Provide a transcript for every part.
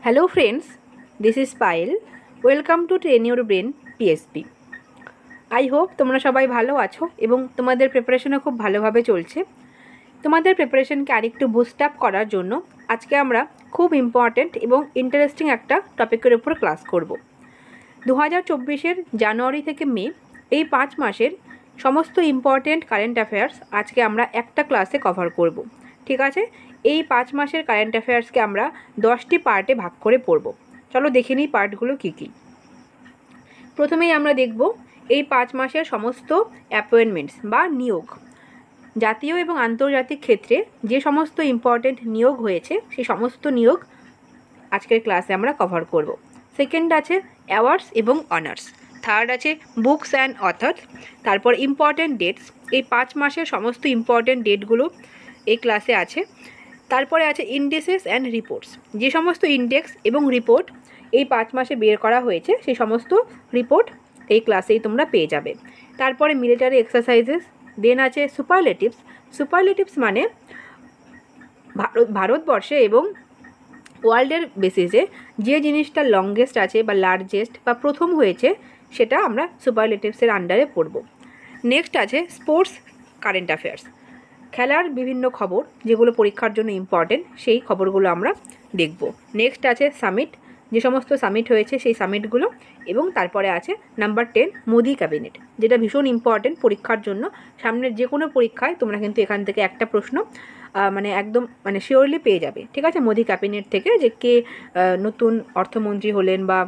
Hello friends, this is Payal. Welcome to Train Your Brain PSP. I hope তোমরা সবাই ভালো আছো এবং তোমাদের প্রিপারেশনও খুব ভালোভাবে চলছে। তোমাদের প্রিপারেশনকে আরেকটু বুস্ট আপ করার জন্য আজকে আমরা খুব ইম্পর্ট্যান্ট এবং ইন্টারেস্টিং একটা টপিকের উপর ক্লাস করব। 2024-এর জানুয়ারি থেকে মে এই 5 মাসের সমস্ত ইম্পর্ট্যান্ট কারেন্ট অ্যাফেয়ার্স আজকে আমরা একটা ক্লাসে কভার করব। ঠিক আছে, এই 5 মাসের কারেন্ট অ্যাফেয়ার্সকে আমরা 10টি পার্টে ভাগ করে পড়ব। চলো দেখে নিই পার্টগুলো কী কী। প্রথমেই আমরা দেখব এই 5 মাসের সমস্ত অ্যাপয়েন্টমেন্টস বা নিয়োগ, জাতীয় এবং আন্তর্জাতিক ক্ষেত্রে যে সমস্ত ইম্পর্ট্যান্ট নিয়োগ হয়েছে সেই সমস্ত নিয়োগ আজকের ক্লাসে আমরা কভার করব। সেকেন্ড আছে অ্যাওয়ার্ডস এবং অনার্স। থার্ড আছে বুকস অ্যান্ড অথার্স। তারপর ইম্পর্ট্যান্ট ডেটস, এই 5 মাসের সমস্ত ইম্পর্ট্যান্ট ডেটগুলো এই ক্লাসে আছে। তারপরে আছে ইন্ডেক্সেস অ্যান্ড রিপোর্টস, যে সমস্ত ইন্ডেক্স এবং রিপোর্ট এই 5 মাসে বের করা হয়েছে সেই সমস্ত রিপোর্ট এই ক্লাসেই তোমরা পেয়ে যাবে। তারপরে মিলিটারি এক্সারসাইজেস, দেন আছে সুপারলেটিভস। সুপারলেটিভস মানে ভারতবর্ষে এবং ওয়ার্ল্ডের বেসিসে যে জিনিসটা লংগেস্ট আছে বা লার্জেস্ট বা প্রথম হয়েছে সেটা আমরা সুপারলেটিভসের আন্ডারে পড়ব। নেক্সট আছে স্পোর্টস কারেন্ট অ্যাফেয়ার্স, খেলার বিভিন্ন খবর যেগুলো পরীক্ষার জন্য ইম্পর্টেন্ট সেই খবরগুলো আমরা দেখব। নেক্সট আছে সামিট, যে সমস্ত সামিট হয়েছে সেই সামিটগুলো। এবং তারপরে আছে নাম্বার 10 মোদি ক্যাবিনেট, যেটা ভীষণ ইম্পর্টেন্ট পরীক্ষার জন্য। সামনের যে কোনো পরীক্ষায় তোমরা কিন্তু এখান থেকে একটা প্রশ্ন একদম শিওরলি পেয়ে যাবে। ঠিক আছে, মোদি ক্যাবিনেট থেকে যে কে নতুন অর্থমন্ত্রী হলেন বা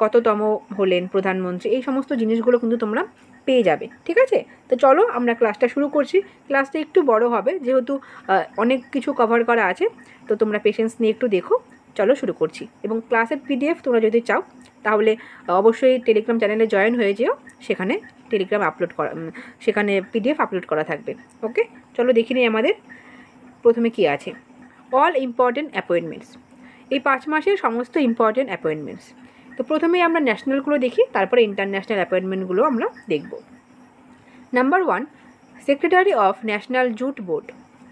কততম হলেন প্রধানমন্ত্রী, এই সমস্ত জিনিসগুলো কিন্তু তোমরা পেয়ে যাবে। ঠিক আছে, তো চলো আমরা ক্লাসটা শুরু করছি। ক্লাসটা একটু বড় হবে যেহেতু অনেক কিছু কভার করা আছে, তো তোমরা পেশেন্স নিয়ে একটু দেখো। চলো শুরু করছি। এবং ক্লাসের পিডিএফ তোমরা যদি চাও তাহলে অবশ্যই টেলিগ্রাম চ্যানেলে জয়েন হয়ে যেও, সেখানে সেখানে পিডিএফ আপলোড করা থাকবে। ওকে, চলো দেখে নিই আমাদের প্রথমে কি আছে। অল ইম্পর্টেন্ট অ্যাপয়েন্টমেন্টস, এই 5 মাসের সমস্ত ইম্পর্টেন্ট অ্যাপয়েন্টমেন্টস। তো প্রথমেই আমরা ন্যাশনালগুলো দেখি, তারপরে ইন্টারন্যাশনাল অ্যাপয়েন্টমেন্টগুলো আমরা দেখব। Number 1, secretary of national jute board.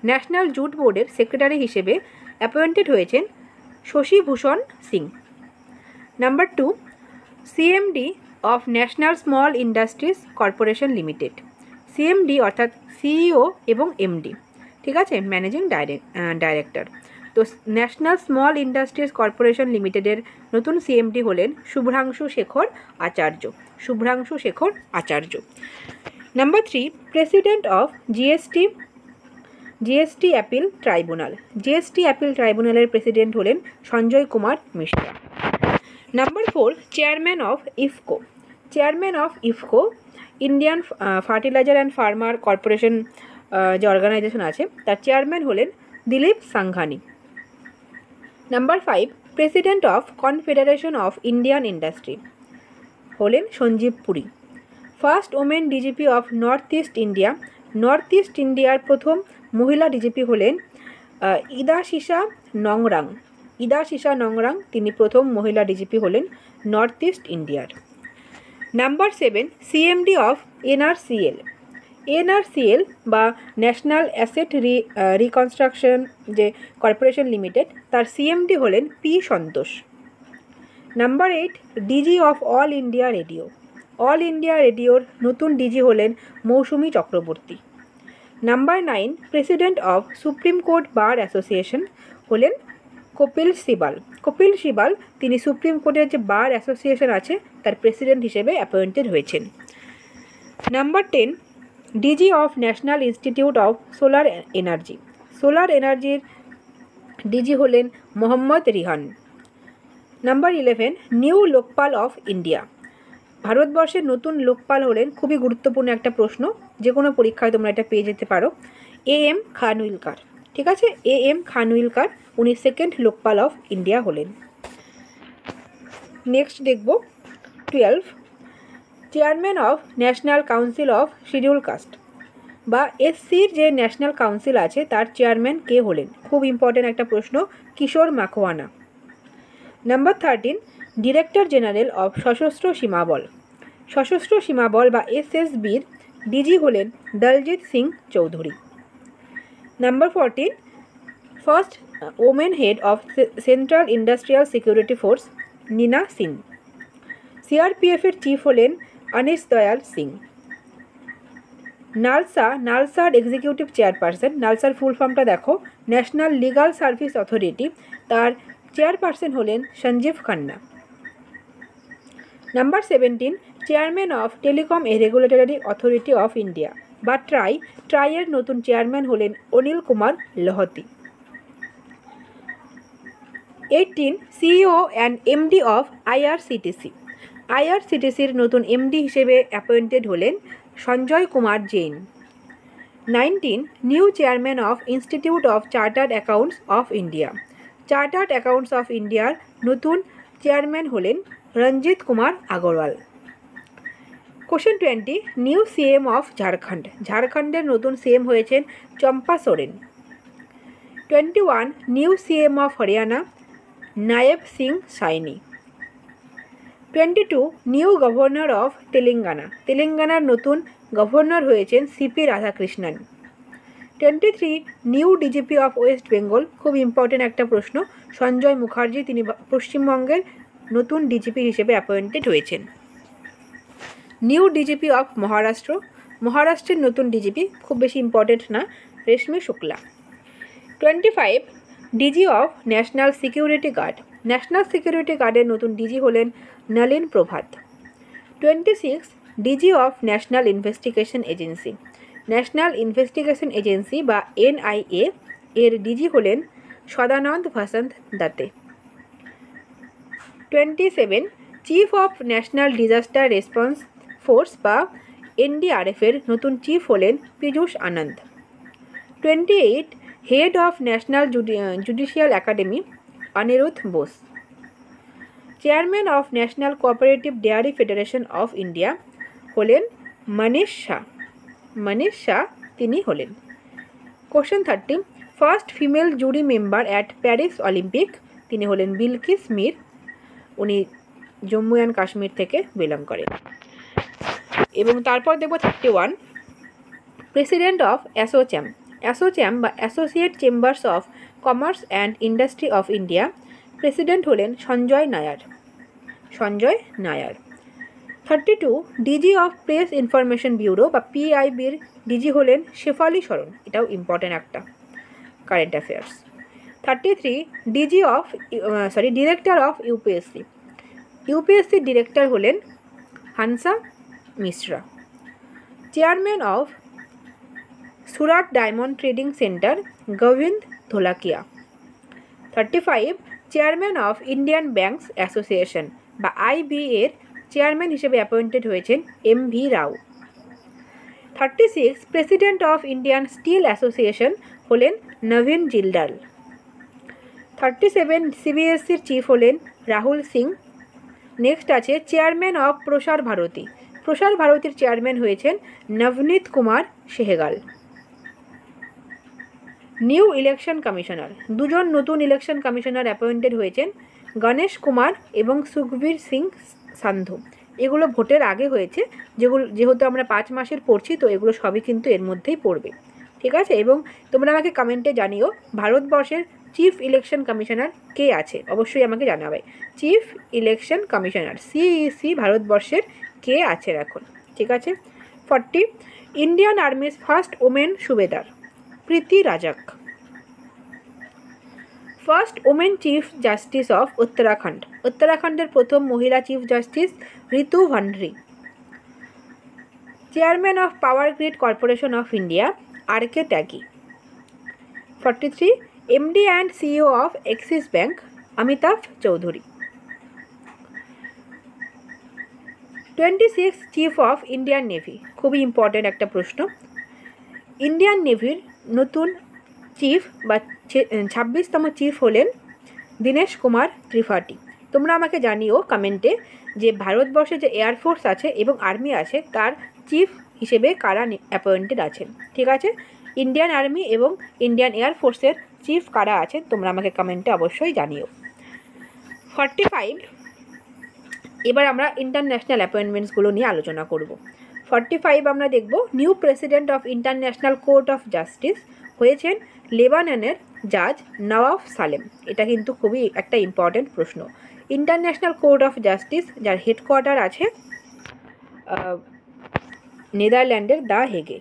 National jute বোর্ডের সেক্রেটারি হিসেবে অ্যাপয়েন্টেড হয়েছেন Shashi Bhushan Singh. Number 2, CMD of national small industries corporation limited. CMD অর্থাৎ সিইও এবং এমডি, ঠিক আছে, ম্যানেজিং ডাইরেক্টর। তো ন্যাশনাল স্মল ইন্ডাস্ট্রিজ কর্পোরেশন লিমিটেডের নতুন সিএমডি হলেন Shubhranshu Shekhar Acharya. Shubhranshu Shekhar Acharya. Number 3, president of GST appeal tribunal. GST appeal ট্রাইব্যুনালের প্রেসিডেন্ট হলেন Sanjay Kumar Mishra. Number 4, chairman of IFFCO. Chairman of IFFCO Indian fertiliser and farmer corporation, যে অর্গানাইজেশন আছে তার চেয়ারম্যান হলেন Dilip Sanghani. Number 5, president of confederation of Indian industry হলেন Sanjeev Puri. First women DGP of north east India. North east ইন্ডিয়ার প্রথম মহিলা ডিজিপি হলেন ইদাশিসা নংরাং। ইদাশিসা নংরাং, তিনি প্রথম মহিলা ডিজিপি হলেন নর্থ ইস্ট ইন্ডিয়ার। Number 7, CMD of NRCL. NRCL বা ন্যাশনাল অ্যাসেট রিকনস্ট্রাকশন যে কর্পোরেশন লিমিটেড, তার সিএমডি হলেন P Santosh. Number 8, DG of all India radio. All India রেডিওর নতুন ডিজি হলেন Moushumi Chakraborty. Number 9, president of supreme court bar association হলেন কপিল সিবাল। কপিল সিবাল তিনি সুপ্রিম কোর্টের যে বার অ্যাসোসিয়েশন আছে তার প্রেসিডেন্ট হিসেবে অ্যাপয়েন্টেড হয়েছেন। Number 10, DG of national institute of solar energy. Solar এনার্জির ডিজি হলেন Mohammad Rihan. Number 11, new Lokpal of India. ভারতবর্ষের নতুন লোকপাল হলেন, খুবই গুরুত্বপূর্ণ একটা প্রশ্ন, যে কোনো পরীক্ষায় তোমরা এটা পেয়ে যেতে পারো, এএম খানউইলকার। ঠিক আছে, এএম খানউইলকার উনি সেকেন্ড লোকপাল অফ ইন্ডিয়া হলেন। নেক্সট দেখব 12, chairman of national council of scheduled caste বা এসসির যে ন্যাশনাল কাউন্সিল আছে তার চেয়ারম্যান কে হলেন? খুব ইম্পর্টেন্ট একটা প্রশ্ন, Kishore Makhwana. Number 13, director general of Sashastra Seema Bal. Sashastra Seema Bal বা এসএসবির ডিজি হলেন Daljit Singh Chaudhary. Number 14, first women head of central industrial security force Nina Singh. সিআরপিএফের চিফ হলেন Anish Dayal Singh. NALSA executive chairperson, NALSA full ফর্মটা দেখো, ন্যাশনাল লিগাল সার্ভিস অথরিটি, তার চেয়ারপারসন হলেন Sanjiv Khanna. Number 17, chairman of telecom regulatory authority of India বা ট্রাইয়ের নতুন চেয়ারম্যান হলেন Anil Kumar Lohati. 18, CEO and MD of IRCTC. আইআরসিটিসির নতুন এমডি হিসেবে অ্যাপয়েন্টেড হলেন Sanjay Kumar Jain. 19, new chairman of institute of chartered accounts of India. Chartered accounts of ইন্ডিয়ার নতুন চেয়ারম্যান হলেন Ranjit Kumar Agarwal. Question 20, new CM of Jharkhand. ঝাড়খণ্ডের নতুন সিএম হয়েছেন Champa Soren. 21, new CM of Haryana Nayab Singh Saini. 22, new governor of Telangana. তেলেঙ্গানার নতুন গভর্নর হয়েছেন CP Radhakrishnan. 23, new DGP of West Bengal. খুব ইম্পর্টেন্ট একটা প্রশ্ন, সঞ্জয় মুখার্জি, তিনি পশ্চিমবঙ্গের নতুন ডিজিপি হিসেবে অ্যাপয়েন্টেড হয়েছেন। New DGP of Maharashtra. মহারাষ্ট্রের নতুন ডিজিপি খুব বেশি ইম্পর্টেন্ট না, Rashmi Shukla. 25, DG of national security guard. National security গার্ডের নতুন ডিজি হলেন Nalin Prabhat. 26, DG of national investigation agency. National investigation agency বা এনআইএ এর ডিজি হলেন Sadanand Vasant Date. 27, chief of national disaster response force বা এনডিআরএফের নতুন চিফ হলেন Piyush Anand. 28, head of national judicial academy Aniruddha Bose. Chairman of national cooperative dairy federation of India হলেন মনীষ শাহ। মনীষ শাহ তিনি হলেন। Question 30, first female jury member at Paris Olympic, তিনি হলেন বিলকিস মির। উনি জম্মু অ্যান্ড কাশ্মীর থেকে বিলং করেন। এবং তারপর দেখব 31, প্রেসিডেন্ট অফ অ্যাসোচ্যাম। অ্যাসোচ্যাম বা associate chambers of commerce and industry of India, president হলেন Sanjay Nair. Sanjay Nair. 32, DG of press information bureau বা পিআইবির ডিজি হলেন শেফালি শরণ। এটাও ইম্পর্টেন্ট একটা current affairs. 33, director of UPSC. ইউপিএসসির ডিরেক্টর হলেন Hansa Mishra. Chairman of Surat diamond trading centre Govind Dholakia. 35, chairman of Indian banks association বা IB এর চেয়ারম্যান হিসেবে অ্যাপয়েন্টেড হয়েছেন M V. Rao. 36, president of Indian still association হলেন নবীন জিলদাল। 37, সিবিএসসির চিফ হলেন রাহুল সিং। নেক্সট আছে চেয়ারম্যান অফ প্রসার ভারতী। প্রসার ভারতীর চেয়ারম্যান হয়েছেন নবনীত Kumar Sehgal. New election commissioner. দুজন নতুন ইলেকশন কমিশনার অ্যাপয়েন্টেড হয়েছেন গণেশ কুমার এবং সুখবীর সিং সান্ধু। এগুলো ভোটের আগে হয়েছে, যেহেতু আমরা 5 মাসের পড়ছি, তো এগুলো সবই কিন্তু এর মধ্যেই পড়বে, ঠিক আছে। এবং তোমরা আমাকে কমেন্টে জানিও ভারতবর্ষের চিফ ইলেকশন কমিশনার কে আছে, অবশ্যই আমাকে জানাবে। চিফ ইলেকশন কমিশনার সিইসি ভারতবর্ষের কে আছে এখন, ঠিক আছে। 40, ইন্ডিয়ান আর্মির first women Subedar Preeti Rajak. First women chief justice of Uttarakhand. উত্তরাখণ্ডের প্রথম মহিলা chief justice Ritu Bhandari. Chairman of power grid corporation of India R K. Tyagi. 43, MD and CEO of Axis bank Amitabh Chowdhury. 26, chief of Indian navy. খুবই ইম্পর্টেন্ট একটা প্রশ্ন। ইন্ডিয়ান নেভির নতুন চিফ বা 26তম chief হলেন দীনেশ কুমার ত্রিপাঠী। তোমরা আমাকে জানিও কমেন্টে যে ভারতবর্ষে যে এয়ারফোর্স আছে এবং আর্মি আছে তার চিফ হিসেবে কারা অ্যাপয়েন্টেড আছেন, ঠিক আছে। ইন্ডিয়ান আর্মি এবং ইন্ডিয়ান এয়ারফোর্সের চিফ কারা আছেন তোমরা আমাকে কমেন্টে অবশ্যই জানিও। 45, এবার আমরা ইন্টারন্যাশনাল অ্যাপয়েন্টমেন্টসগুলো নিয়ে আলোচনা করব। 45 আমরা দেখব new president of international court of justice হয়েছেন লেবাননের জাজ নওয়াফ সালেম। এটা কিন্তু খুবই একটা ইম্পর্টেন্ট প্রশ্ন। ইন্টারন্যাশনাল কোর্ট অফ জাস্টিস, যার হেডকোয়ার্টার আছে নেদারল্যান্ডের দ্য হেগে।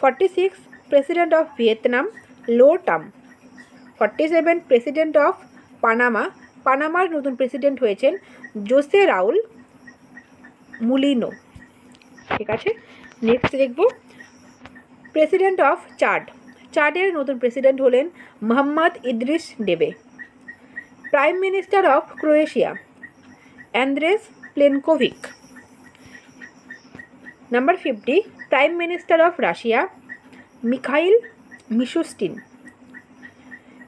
46 প্রেসিডেন্ট অফ ভিয়েতনাম লো টাম। 47 প্রেসিডেন্ট অফ পানামা, পানামার নতুন প্রেসিডেন্ট হয়েছেন জোসে রাউল মুলিনো। ঠিক আছে, নেক্সট দেখব প্রেসিডেন্ট অফ চাড। চাডের নতুন প্রেসিডেন্ট হলেন Mohammad Idriss Deby. Prime minister of Croatia Andrej Plenkovic. Number 50 prime minister of Russia Mikhail Mishustin.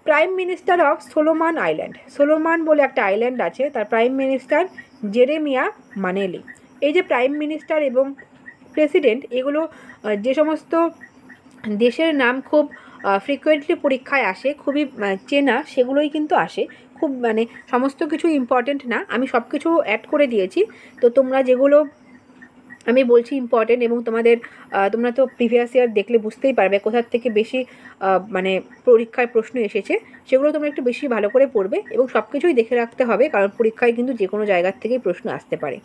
Prime minister of Solomon island, Solomon বলে একটা island আছে, তার prime minister Jeremiah মানেলি। এই যে prime minister এবং president, এগুলো যে সমস্ত দেশের নাম খুব ফ্রিকোয়েন্টলি পরীক্ষায় আসে, খুবই চেনা, সেগুলোই কিন্তু আসে। খুব মানে সমস্ত কিছু ইম্পর্টেন্ট না, আমি সব কিছু অ্যাড করে দিয়েছি। তো তোমরা যেগুলো আমি বলছি ইম্পর্টেন্ট, এবং তোমরা তো প্রিভিয়াস ইয়ার দেখলে বুঝতেই পারবে কোথার থেকে বেশি মানে পরীক্ষায় প্রশ্ন এসেছে, সেগুলো তোমরা একটু বেশি ভালো করে পড়বে এবং সব কিছুই দেখে রাখতে হবে, কারণ পরীক্ষায় কিন্তু যে কোনো জায়গার থেকেই প্রশ্ন আসতে পারে।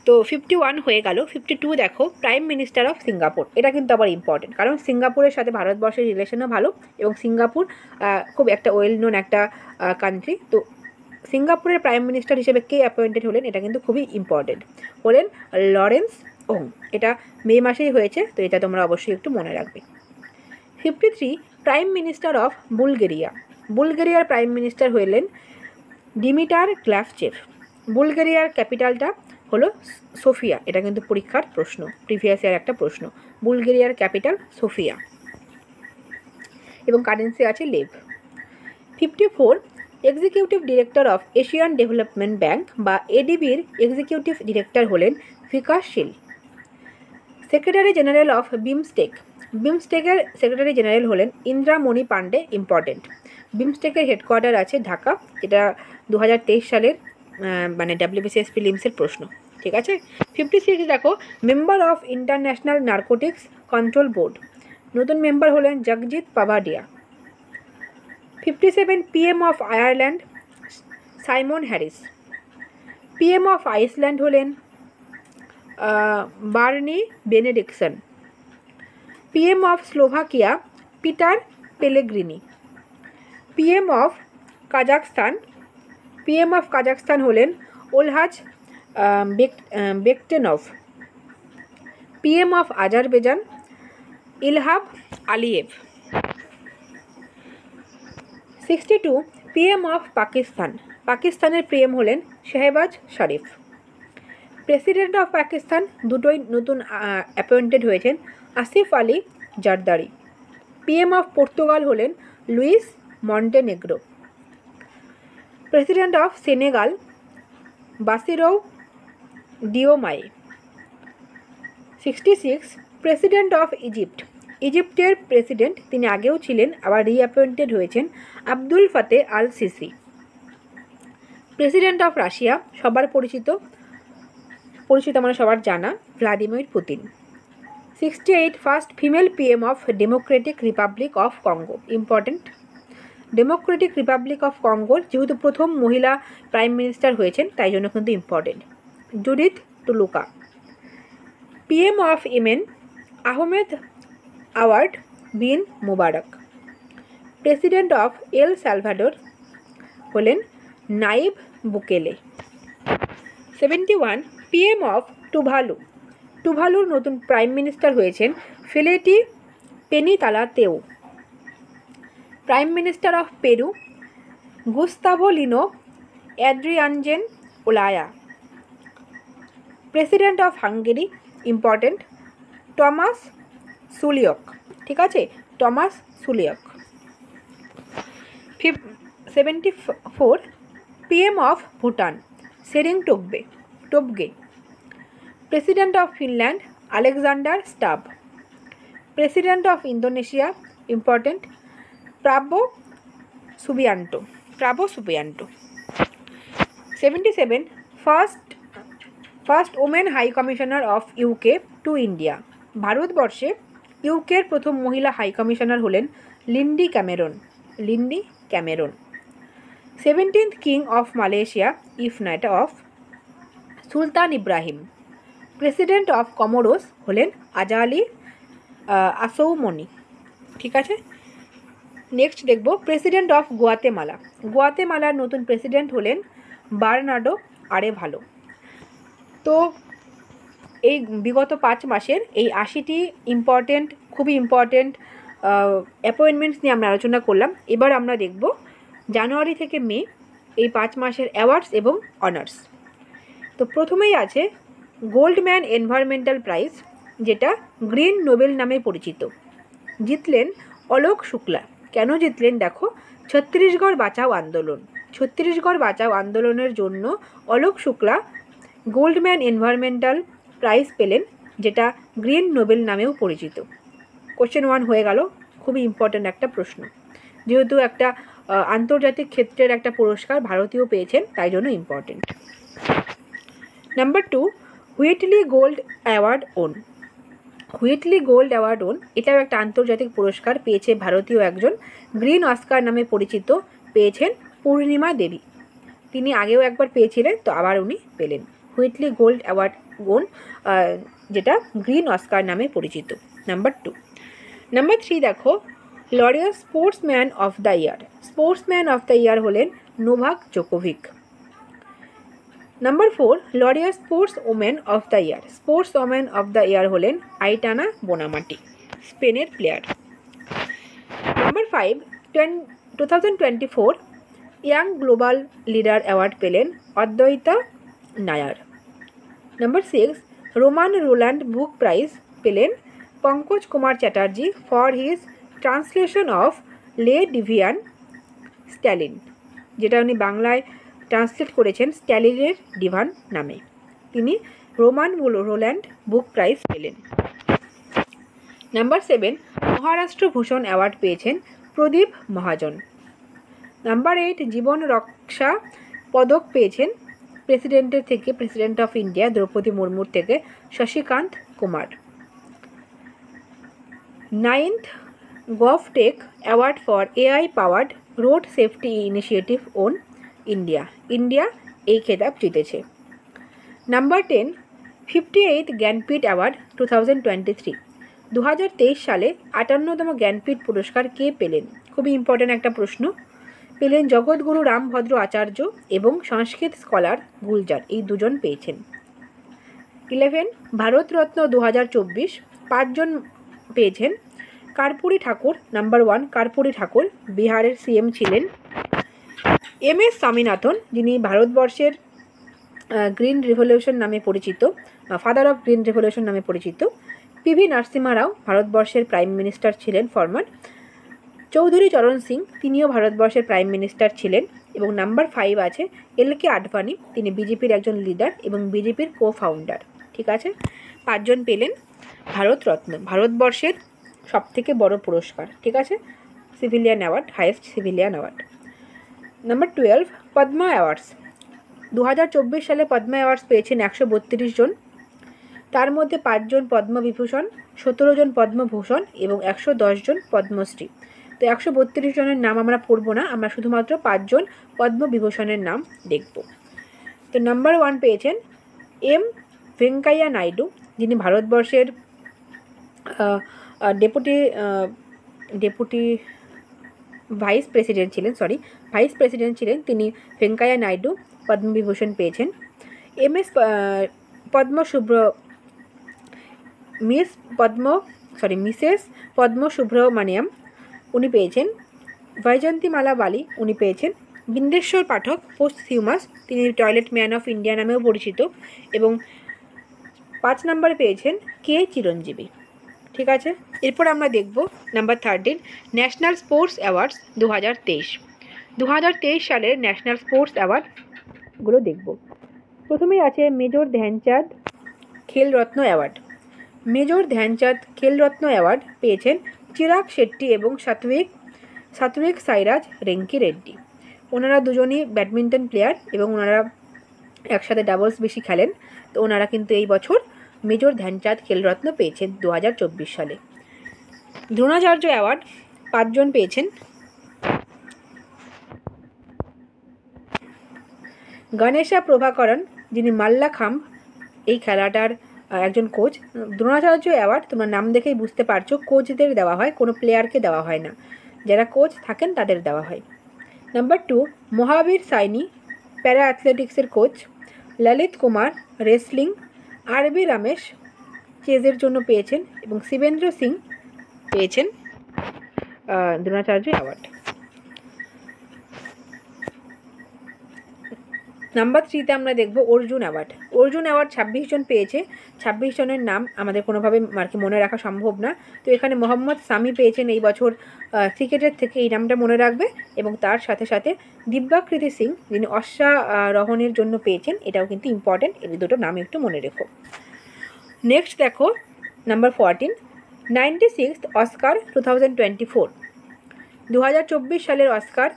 তো 51 হয়ে গেল। 52 দেখো প্রাইম মিনিস্টার অফ সিঙ্গাপুর। এটা কিন্তু আবার ইম্পর্টেন্ট, কারণ সিঙ্গাপুরের সাথে ভারতবর্ষের রিলেশনও ভালো, এবং সিঙ্গাপুর খুব একটা ওয়েল নোন একটা কান্ট্রি। তো সিঙ্গাপুরের প্রাইম মিনিস্টার হিসেবে কে অ্যাপয়েন্টেড হলেন, এটা কিন্তু খুবই ইম্পর্টেন্ট, হলেন লরেন্স ওং। এটা মে মাসেই হয়েছে, তো এটা তোমরা অবশ্যই একটু মনে রাখবে। 53 প্রাইম মিনিস্টার অফ বুলগেরিয়া। বুলগেরিয়ার প্রাইম মিনিস্টার হলেন ডিমিটার গ্লাভচেভ। বুলগেরিয়ার ক্যাপিটালটা হলো সোফিয়া। এটা কিন্তু পরীক্ষার প্রশ্ন, প্রিভিয়াস ইয়ার একটা প্রশ্ন। বুলগেরিয়ার ক্যাপিটাল সোফিয়া, এবং কারেন্সি আছে lev. 54 executive director of Asian development bank বা এডিবির এক্সিকিউটিভ ডিরেক্টর হলেন Vikas Sheel. Secretary general of BIMSTEC, বিমস্টেকের সেক্রেটারি জেনারেল হলেন ইন্দ্রামণি পান্ডে। ইম্পর্টেন্ট, বিমস্টেকের হেডকোয়ার্টার আছে ঢাকা। এটা 2023 সালের মানে WBCS প্রিলিমসের প্রশ্ন। ঠিক আছে। 56 দেখো member of international narcotics control board. নতুন মেম্বার হলেন Jagjit Pavadia. 57 PM of Ireland Simon Harris. PM of Iceland হলেন Bjarni Benediktsson. PM of Slovakia Peter Pellegrini. PM of Kazakhstan, PM of Kazakhstan হলেন Olzhas Bektenov. PM of Azerbaijan Ilham Aliyev. 62 PM of Pakistan, পাকিস্তানের PM হলেন Shahbaz Sharif. President of Pakistan দুটোই নতুন appointed হয়েছেন Asif Ali Zardari. PM of Portugal হলেন Luis Montenegro. President of Senegal Bassirou Diomaye. 66 president of Egypt, ইজিপ্টের president তিনি আগেও ছিলেন, আবার রিঅ্যাপয়েন্টেড হয়েছেন Abdel Fattah el Sisi. President of Russia সবার পরিচিত মানে সবার জানা Vladimir Putin. 68 first female PM of democratic republic of Congo. Important, democratic republic of কঙ্গোর যেহেতু প্রথম মহিলা প্রাইম মিনিস্টার হয়েছেন, তাই জন্য কিন্তু important, Judith Tuluka. PM of Yemen Ahmed Awad bin Mubarak. President of El Salvador হলেন নাইব বুকেলে। 71 PM অফ টুভালু, টুভালুর নতুন প্রাইম মিনিস্টার হয়েছেন Feleti Penitala Teo. Prime minister of Peru Gustavo Lino Adrianzen Olaya. President of Hungary important Tamas Sulyok. ঠিক আছে, Tamas Sulyok. 74 PM of Bhutan Tshering Tobgay. President of Finland Alexander Stubb. President of Indonesia important Prabowo Subianto. 77 first women high commissioner of UK to India. ভারতবর্ষে ইউকের প্রথম মহিলা high commissioner হলেন Lindy Cameron. 17th king of Malaysia ইফনাইট of Sultan Ibrahim. President of Comoros হলেন Azali আসৌমনি। ঠিক আছে, next দেখব president of গোয়াতেমালার নতুন প্রেসিডেন্ট হলেন বার্নার্ডো আরেভালো। তো এই বিগত 5 মাসের এই 80টি খুবই ইম্পর্টেন্ট অ্যাপয়েন্টমেন্টস নিয়ে আমরা আলোচনা করলাম। এবার আমরা দেখব জানুয়ারি থেকে মে এই 5 মাসের অ্যাওয়ার্ডস এবং অনার্স। তো প্রথমেই আছে গোল্ডম্যান এনভায়রনমেন্টাল প্রাইজ, যেটা গ্রিন নোবেল নামে পরিচিত। জিতলেন অলোক শুক্লা। কেন জিতলেন দেখো, ছত্তিশগড় বাঁচাও আন্দোলনের জন্য Alok Shukla Goldman environmental prize পেলেন, যেটা গ্রিন নোবেল নামেও পরিচিত। কোশ্চেন 1 হয়ে গেল, খুবই ইম্পর্ট্যান্ট একটা প্রশ্ন, যেহেতু একটা আন্তর্জাতিক ক্ষেত্রের একটা পুরস্কার ভারতীয় পেয়েছেন, তাই জন্য important. Number 2, Whitley gold award won, এটাও একটা আন্তর্জাতিক পুরস্কার পেয়েছে ভারতীয় একজন, গ্রিন অস্কার নামে পরিচিত, পেয়েছেন পূর্ণিমা দেবী। তিনি আগেও একবার পেয়েছিলেন, তো আবার উনি পেলেন হুইটলি গোল্ড অ্যাওয়ার্ড ওন, যেটা গ্রিন অস্কার নামে পরিচিত। নাম্বার 2। নাম্বার 3 দেখো, Laureus sportsman of the year হলেন Novak Djokovic. Number 4, Laureus sportswoman of the year হলেন আইটানা বোনামাটি, স্পেনের player. Number 5, 2024 young global leader award পেলেন অদ্বৈতা Nair. Number 6, Romain Rolland book prize পেলেন Pankaj Kumar Chatterjee for his translation of Le Divan Stalin, যেটা উনি বাংলায় translate করেছেন স্ট্যালিনের ডিভান নামে। তিনি রোমান রোল্যান্ড বুক প্রাইজ পেলেন। নাম্বার 7, মহারাষ্ট্র ভূষণ অ্যাওয়ার্ড পেয়েছেন প্রদীপ মহাজন। নাম্বার 8, জীবন রক্ষা পদক পেয়েছেন প্রেসিডেন্ট অফ ইন্ডিয়া দ্রৌপদী মুর্মুর থেকে Shashikant Kumar. 9th, GovTech award for AI powered road safety initiative won India এই খেতাব জিতেছে। নাম্বার 10, 58th জ্ঞানপীঠ অ্যাওয়ার্ড 2023, 2023 সালে 58তম জ্ঞানপীঠ পুরস্কার কে পেলেন? খুবই ইম্পর্ট্যান্ট একটা প্রশ্ন। পেলেন জগৎগুরু রামভদ্র আচার্য এবং সংস্কৃত স্কলার গুলজার, এই দুজন পেয়েছেন। 11, ভারতরত্ন 2024 5জন পেয়েছেন। কর্পূরী ঠাকুর, নাম্বার 1 কর্পূরী ঠাকুর বিহারের CM ছিলেন। MS স্বামীনাথন, যিনি ভারতবর্ষের গ্রিন রিভলিউশন নামে পরিচিত, ফাদার অফ গ্রিন রিভলিউশন নামে পরিচিত। PV নরসিম্হা রাও ভারতবর্ষের প্রাইম মিনিস্টার ছিলেন ফরমার। চৌধুরী চরণ সিং, তিনিও ভারতবর্ষের প্রাইম মিনিস্টার ছিলেন। এবং নাম্বার 5 আছে LK আডবাণী, তিনি বিজেপির একজন লিডার এবং বিজেপির কো-ফাউন্ডার। ঠিক আছে, 5জন পেলেন ভারতরত্ন, ভারতবর্ষের সবথেকে বড় পুরস্কার। ঠিক আছে, civilian award, highest civilian award. Number 12, Padma awards. 2024 সালে পদ্মা অ্যাওয়ার্ডস পেয়েছেন 132 জন। তার মধ্যে 5 জন পদ্মবিভূষণ, 17 জন পদ্মভূষণ এবং 110 জন পদ্মশ্রী। তো 132 জনের নাম আমরা পড়ব না, আমরা শুধুমাত্র 5 জন পদ্মবিভূষণের নাম দেখব। তো নাম্বার 1 পেয়েছেন M ভেঙ্কাইয়া নাইডু, যিনি ভারতবর্ষের ডেপুটি ভাইস প্রেসিডেন্ট ছিলেন, তিনি ভেঙ্কাইয়া নাইডু পদ্মবিভূষণ পেয়েছেন। মিসেস পদ্ম সুব্রমণিয়াম, উনি পেয়েছেন। বৈজয়ন্তীমালা বালি, উনি পেয়েছেন। বিন্দেশ্বর পাঠক পোস্টহিউমাস, তিনি টয়লেট ম্যান অফ ইন্ডিয়া নামেও পরিচিত। এবং 5 নম্বরে পেয়েছেন কে চিরঞ্জীবী। ঠিক আছে, এরপর আমরা দেখব নাম্বার 13 ন্যাশনাল স্পোর্টস অ্যাওয়ার্ডস 2023। 2023 সালের ন্যাশনাল স্পোর্টস অ্যাওয়ার্ডগুলো দেখব। প্রথমেই আছে major Dhyan Chand Khel Ratna award. Major Dhyan Chand Khel Ratna award পেয়েছেন চিরাগ শেট্টি এবং সাত্বিক সাইরাজ রেঙ্কি রেড্ডি। ওনারা দুজনই ব্যাডমিন্টন প্লেয়ার এবং ওনারা একসাথে ডাবলস বেশি খেলেন। তো ওনারা কিন্তু এই বছর মেজর ধ্যানচাঁদ খেলরত্ন পেয়েছেন 2024 সালে। দ্রোণাচার্য অ্যাওয়ার্ড 5 জন পেয়েছেন। গণেশা প্রভাকরণ, যিনি মাল্লাখাম্ব এই খেলাটার একজন কোচ। দ্রোণাচার্য অ্যাওয়ার্ড তোমরা নাম দেখেই বুঝতে পারছো কোচদের দেওয়া হয়, কোনো প্লেয়ারকে দেওয়া হয় না, যারা কোচ থাকেন তাদের দেওয়া হয়। নাম্বার 2, মহাবীর সাইনি প্যারা অ্যাথলেটিক্সের কোচ। ললিত কুমার রেসলিং। আরবি রমেশ চেজের জন্য পেয়েছেন এবং শিবেন্দ্র সিং পেয়েছেন দ্রোণাচার্য অ্যাওয়ার্ড। নাম্বার 3তে আমরা দেখব অর্জুন অ্যাওয়ার্ড। অর্জুন অ্যাওয়ার্ড 26 জন পেয়েছে। 26 জনের নাম আমাদের কোনোভাবে আর কি মনে রাখা সম্ভব না, তো এখানে মোহাম্মদ সামি পেয়েছেন এই বছর ক্রিকেটের থেকে, এই নামটা মনে রাখবে। এবং তার সাথে সাথে দিব্যাকৃতি সিং, যিনি অশ্বারোহণের জন্য পেয়েছেন, এটাও কিন্তু ইম্পর্টেন্ট, এই দুটো নাম একটু মনে রেখো। নেক্সট দেখো নাম্বার 14, 96th অস্কার 2024, 2024 সালের Oscar.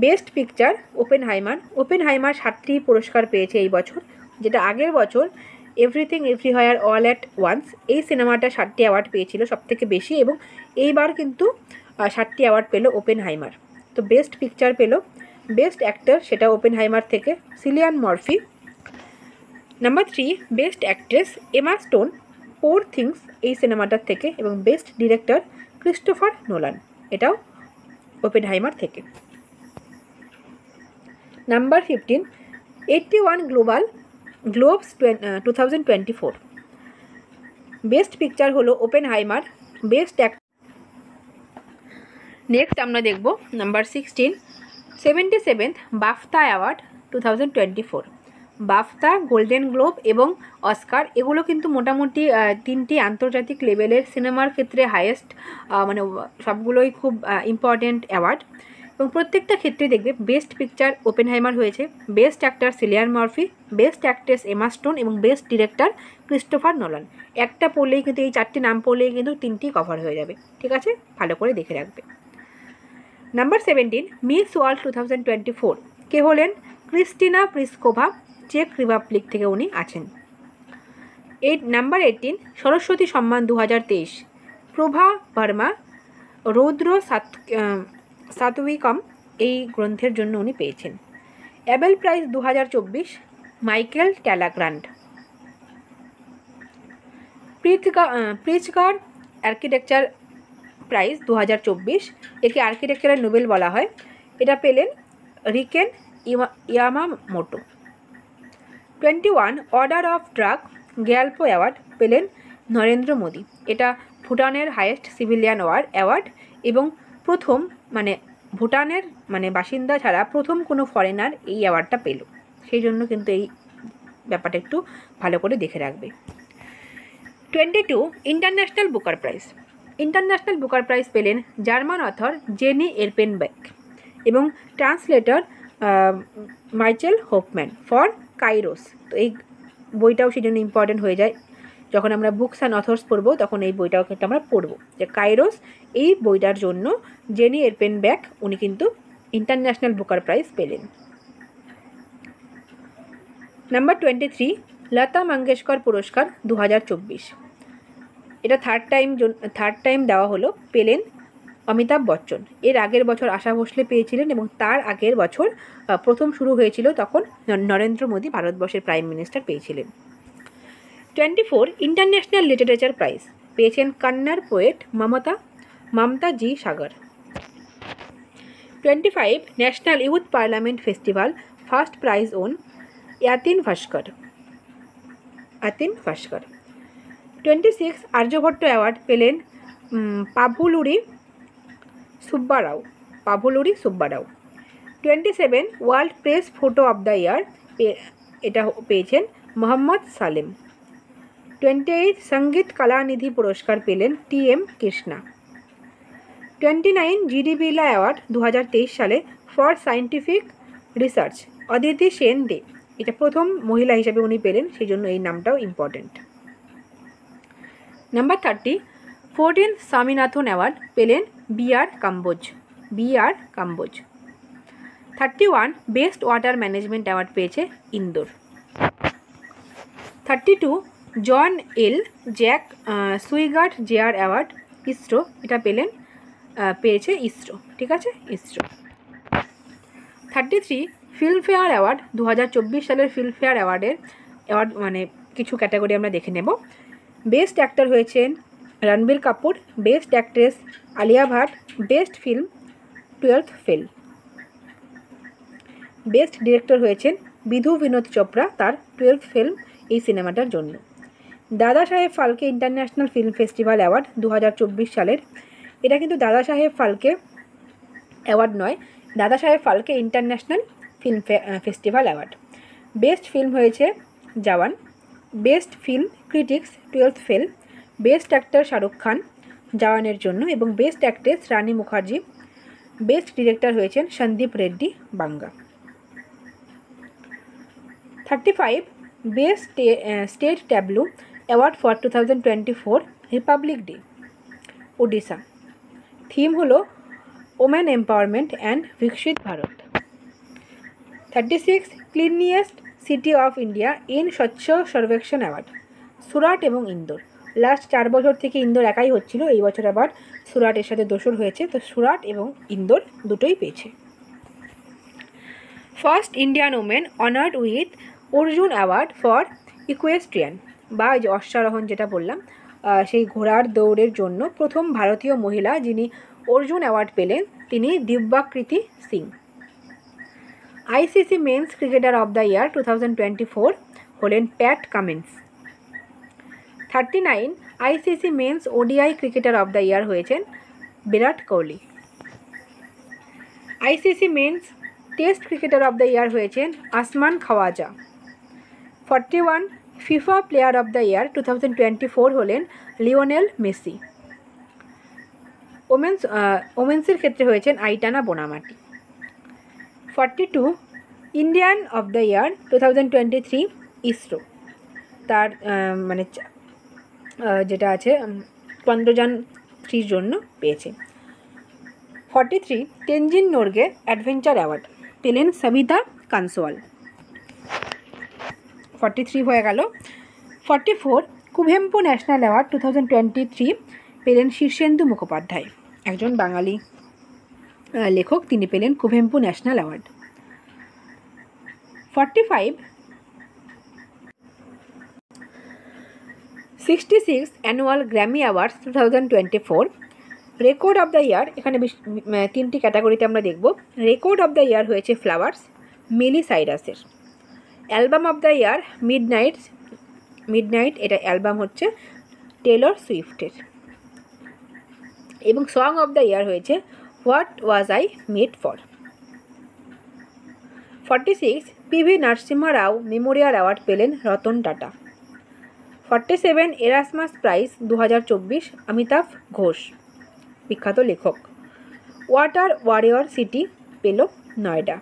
Best picture Oppenheimer. Oppenheimer 7টি পুরস্কার পেয়েছে এই বছর, যেটা আগের বছর everything everywhere all at once এই সিনেমাটা 7টি অ্যাওয়ার্ড পেয়েছিল, সবথেকে বেশি, এবং এইবার কিন্তু 7টি অ্যাওয়ার্ড পেল ওপেনহাইমার। তো বেস্ট পিকচার পেল। বেস্ট অ্যাক্টর সেটা ওপেনহাইমার থেকে Cillian Murphy. Number 3, best actress Emma Stone poor things এই সিনেমাটার থেকে, এবং বেস্ট ডিরেক্টর ক্রিস্টোফার নোলান, এটাও ওপেনহাইমার থেকে। নাম্বার 15, 81 গ্লোবস 2024, বেস্ট পিকচার হলো ওপেনহাইমার। বেস্ট নেক্সট আমরা দেখব number 16, 77th BAFTA award 2024। BAFTA, golden globe এবং অস্কার এগুলো কিন্তু মোটামুটি 3টি আন্তর্জাতিক লেভেলের সিনেমার ক্ষেত্রে হাইয়েস্ট, মানে সবগুলোই খুব ইম্পর্ট্যান্ট অ্যাওয়ার্ড, এবং প্রত্যেকটা ক্ষেত্রে দেখবে বেস্ট পিকচার ওপেনহাইমার হয়েছে, best actor Cillian Murphy, best actress Emma stone এবং বেস্ট ডিরেক্টর ক্রিস্টোফার নোলান। একটা পড়লেই কিন্তু, এই 4টি নাম পড়লেই কিন্তু 3টি কভার হয়ে যাবে, ঠিক আছে, ভালো করে দেখে রাখবে। নাম্বার 17, মিস ওয়ার্ল্ড 2024 কে হলেন ক্রিস্টিনা প্লিসকোভা, চেক রিপাবলিক থেকে উনি আছেন। নাম্বার 18, সরস্বতী সম্মান 2023 প্রভা ভার্মা, রৌদ্র সাত্বিকম এই গ্রন্থের জন্য উনি পেয়েছেন। Abel prize 2024 Michel Talagrand. Pritzker architecture prize 2024, একে আর্কিটেকচারের নোবেল বলা হয়, এটা পেলেন Riken Yamamoto. 21 order of Druk Gyalpo award পেলেন নরেন্দ্র মোদী, এটা ভুটানের হাইয়েস্ট সিভিলিয়ান অ্যাওয়ার্ড, এবং প্রথম ভুটানের বাসিন্দা ছাড়া প্রথম কোনো ফরেনার এই অ্যাওয়ার্ডটা পেল, সেই জন্য কিন্তু এই ব্যাপারটা একটু ভালো করে দেখে রাখবে। 22 international Booker prize. International Booker prize পেলেন জার্মান অথর জেনি এরপেনবেক এবং ট্রান্সলেটর মাইচেল হোফম্যান ফর কাইরোস। তো এই বইটাও সেই জন্য ইম্পর্টেন্ট হয়ে যায়, যখন আমরা বুকস অ্যান্ড অথর্স পড়বো তখন এই বইটাও কিন্তু আমরা পড়বো, যে কাইরোস এই বইটার জন্য জেনি এরপেনবেক উনি কিন্তু ইন্টারন্যাশনাল বুকার প্রাইজ পেলেন। নাম্বার 23 লতা মঙ্গেশকর পুরস্কার 2024, এটা থার্ড টাইম দেওয়া হলো, পেলেন অমিতাভ বচ্চন। এর আগের বছর আশা ভোসলে পেয়েছিলেন, এবং তার আগের বছর প্রথম শুরু হয়েছিল তখন নরেন্দ্র মোদী ভারতবর্ষের প্রাইম মিনিস্টার পেয়েছিলেন। 24 ইন্টারন্যাশনাল লিটারেচার প্রাইজ পেয়েছেন Kannada poet Mamta G Sagar. 25 national youth parliament festival first prize won Yatin Bhaskar. 26 Aryabhata award পেলেন Pavuluri Subbarao. 27 world press photo of the year এটা পেয়েছেন মোহাম্মদ সালেম। 28 সঙ্গীত কলানিধি পুরস্কার পেলেন TM Krishna. 29 GD Birla award 2023 সালে for scientific research Aditi Sen De, এটা প্রথম মহিলা হিসেবে উনি পেলেন, সেই জন্য এই নামটাও important. Number 30 14th Swaminathan award পেলেন BR Kamboja. 31 best water management award পেয়েছে ইন্দোর। 32 জন এল জ্যাক সুইগার্ট জেআর অ্যাওয়ার্ড ইসরো, এটা পেয়েছে ইসরো, ঠিক আছে, ইসরো। 33 ফিল্মফেয়ার অ্যাওয়ার্ড, 2024 সালের ফিল্মফেয়ার অ্যাওয়ার্ড মানে কিছু ক্যাটাগরি আমরা দেখে নেব। বেস্ট অ্যাক্টর হয়েছেন Ranbir Kapoor, best actress Alia Bhatt, best film 12th fail. Best director হয়েছেন বিধু বিনোদ চোপড়া, তার 12th ফিল্ম এই সিনেমাটার জন্য। দাদা Saheb Phalke international film festival award 2024 সালের, এটা কিন্তু দাদা সাহেব ফালকে অ্যাওয়ার্ড নয়, Dada Saheb Phalke international film festival award. Best film হয়েছে Jawan, best film critics 12th fail, best actor Shahrukh Khan জওয়ানের জন্য এবং best actress Rani Mukherjee, best director হয়েছেন Sandeep Reddy Vanga. 35 best state tableau award for 2024 republic day Odisha, theme হলো women empowerment and Viksit Bharat. 36 cleanest city of India in স্বচ্ছ Survekshan award, Surat এবং Indore. Last 4 বছর থেকে ইন্দোর একাই হচ্ছিল, এই বছর আবার সুরাট এর সাথে দোসর হয়েছে, তো সুরাট এবং ইন্দোর দুটোই পেয়েছে। First Indian women honoured with Arjuna award for equestrian, বা যে অশ্বারোহণ যেটা বললাম, সেই ঘোড়ার দৌড়ের জন্য প্রথম ভারতীয় মহিলা যিনি অর্জুন অ্যাওয়ার্ড পেলেন তিনি Divyakriti Singh. ICC men's cricketer of the year 2024 হলেন Pat Cummins. 39 ICC men's ODI cricketer of the year হয়েছেন Virat Kohli. ICC men's test cricketer of the year হয়েছেন Usman Khawaja. 41 FIFA player of the year 2024 হলেন লিওনেল মেসি। ওমেন্সের ক্ষেত্রে হয়েছেন Aitana Bonmati. 42 Indian of the year 2023 ISRO, তার মানে যেটা আছে চন্দ্রযান 3 জন্য পেয়েছে। 43 তেনজিং নোরগে অ্যাডভেঞ্চার অ্যাওয়ার্ড পেলেন সবিতা কানসওয়াল। 43 হয়ে গেল। 44 কুভেম্পু ন্যাশনাল অ্যাওয়ার্ড 2023 পেলেন শীর্ষেন্দু মুখোপাধ্যায়, একজন বাঙালি লেখক, তিনি পেলেন Kuvempu national award. 45 66 annual Grammy awards 2024 record of the ইয়ার, এখানে 3টি ক্যাটাগরিতে আমরা দেখব। রেকর্ড অফ দ্য ইয়ার হয়েছে ফ্লাওয়ার্স মিলি সাইরাসের। Album of the year midnight, এটা অ্যালবাম হচ্ছে টেলর সুইফটের। এবং সং অফ দ্য ইয়ার হয়েছে what was I made for. 46 PV Narasimha Rao memorial award পেলেন রতন টাটা। 47 এরাসমাস প্রাইজ 2024 অমিতাভ ঘোষ, বিখ্যাত লেখক। ওয়াটার ওয়ারিয়র সিটি পেল Noida.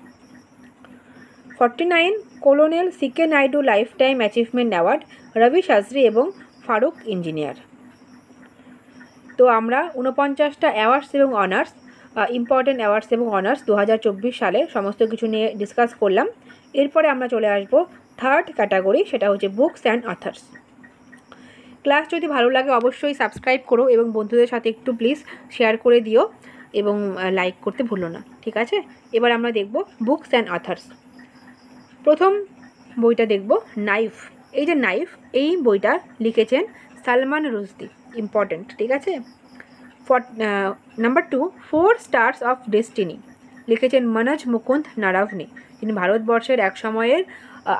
49 colonel C K Naidu life time achievement award Ravi Shastri এবং ফারুক ইঞ্জিনিয়ার। তো আমরা 49টা অ্যাওয়ার্ডস এবং অনার্স, ইম্পর্টেন্ট অ্যাওয়ার্ডস এবং অনার্স 2024 সালে সমস্ত কিছু নিয়ে ডিসকাস করলাম। এরপরে আমরা চলে আসবো থার্ড ক্যাটাগরি, সেটা হচ্ছে বুকস অ্যান্ড অথার্স। ক্লাস যদি ভালো লাগে অবশ্যই সাবস্ক্রাইব করো এবং বন্ধুদের সাথে একটু প্লিজ শেয়ার করে দিও এবং লাইক করতে ভুলো না, ঠিক আছে। এবার আমরা দেখব বুকস অ্যান্ড অথার্স। প্রথম বইটা দেখব নাইফ। এই যে নাইফ, এই বইটা লিখেছেন সালমান রুশদি, ইম্পর্টেন্ট, ঠিক আছে। নাম্বার 2 4 স্টার্স অফ ডেস্টিনি লিখেছেন মনোজ মুকুন্দ নারাভনে, তিনি ভারতবর্ষের এক সময়ের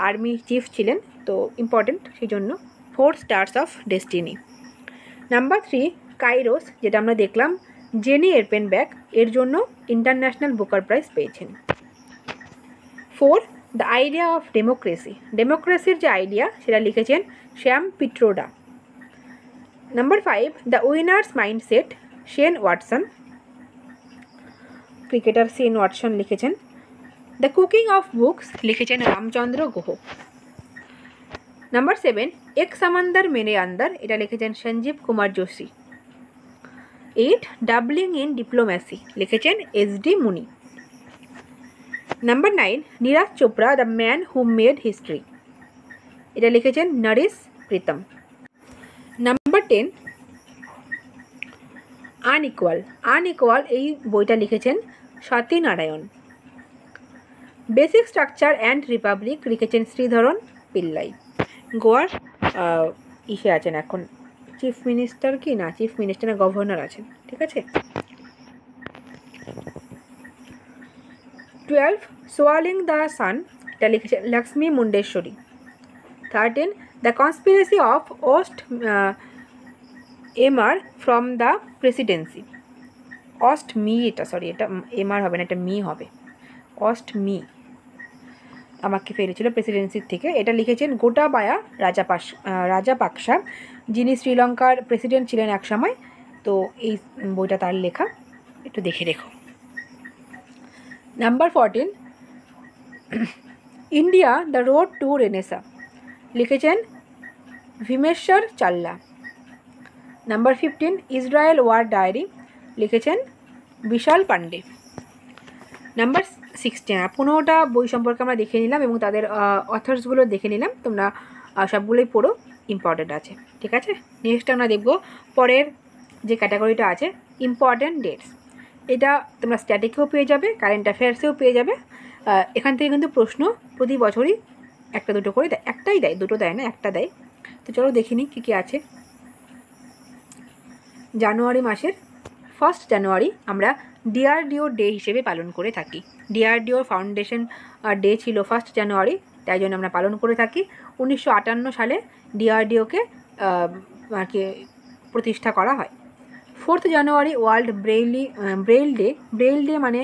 আর্মি চিফ ছিলেন, তো ইম্পর্টেন্ট সেই জন্য 4 stars of destiny. Number 3 Kairos, যেটা আমরা দেখলাম জেনি এরপেনব্যাক, এর জন্য ইন্টারন্যাশনাল বুকার প্রাইজ পেয়েছেন। 4 দ্য আইডিয়া অফ ডেমোক্রেসি, ডেমোক্রেসির যে আইডিয়া সেটা লিখেছেন Sam Pitroda. Number 5 the winners mindset Shane Watson, cricketer Shane Watson লিখেছেন। দ্য কুকিং অফ বুকস লিখেছেন রামচন্দ্র গুহ। নাম্বার 7 এক সমন্দর মেরে আন্দর, এটা লিখেছেন Sanjeev Kumar Joshi. 8 doubling in diplomacy লিখেছেন SD Muni. Number 9 Neeraj Chopra the man who made history, এটা লিখেছেন নরেশ প্রীতম। 10 আনইকুয়াল এই বইটা লিখেছেন Swati Narayan. Basic structure and republic লিখেছেন শ্রীধরন পিল্লাই। গোয়ার ইসে আছেন এখন, চিফ মিনিস্টার কি না, চিফ মিনিস্টার না গভর্নর আছেন, ঠিক আছে। 12 সোয়ালিং দ্য সান, এটা লিখেছে Lakshmi Mundeshwari. 13 the conspiracy of oust MR from the presidency. Oust me, এটা সরি, এটা এমআর হবে না, এটা মি হবে, অস্ট মি আমাকে ফেলেছিল প্রেসিডেন্সির থেকে। এটা লিখেছেন গোটাবায়া রাজাপাকসা, যিনি শ্রীলঙ্কার প্রেসিডেন্ট ছিলেন এক সময়। তো এই বইটা তার লেখা, একটু দেখে রেখো। Number 14 India the road to renaissance, লিখেছেন ভীমেশ্বর চাল্লা। নাম্বার 15 ইসরায়েল ওয়ার ডায়েরি, লিখেছেন বিশাল পান্ডে। নাম্বার 16 15টা বই সম্পর্কে আমরা দেখে নিলাম এবং তাদের অথর্সগুলো দেখে নিলাম, তোমরা সবগুলোই পড়ো, ইম্পর্টেন্ট আছে, ঠিক আছে। নেক্সট আমরা দেখব পরের যে ক্যাটাগরিটা আছে ইম্পর্টেন্ট ডেটস। এটা তোমরা স্ট্যাটিকেও পেয়ে যাবে, কারেন্ট অ্যাফেয়ার্সেও পেয়ে যাবে। এখান থেকে কিন্তু প্রশ্ন প্রতি বছরই একটা দুটো করে দেয়, একটাই দেয়, দুটো দেয় না, একটা দেয়। তো চলো দেখে নিই কী কী আছে। জানুয়ারি মাসের 1 জানুয়ারি আমরা ডিআরডিও ডে হিসেবে পালন করে থাকি। ডিআরডিও ফাউন্ডেশন ডে ছিল 1 জানুয়ারি, তাই জন্য আমরা পালন করে থাকি। 1958 সালে ডিআরডিওকে আর কি প্রতিষ্ঠা করা হয়। 4 January world Braille day. Braille day মানে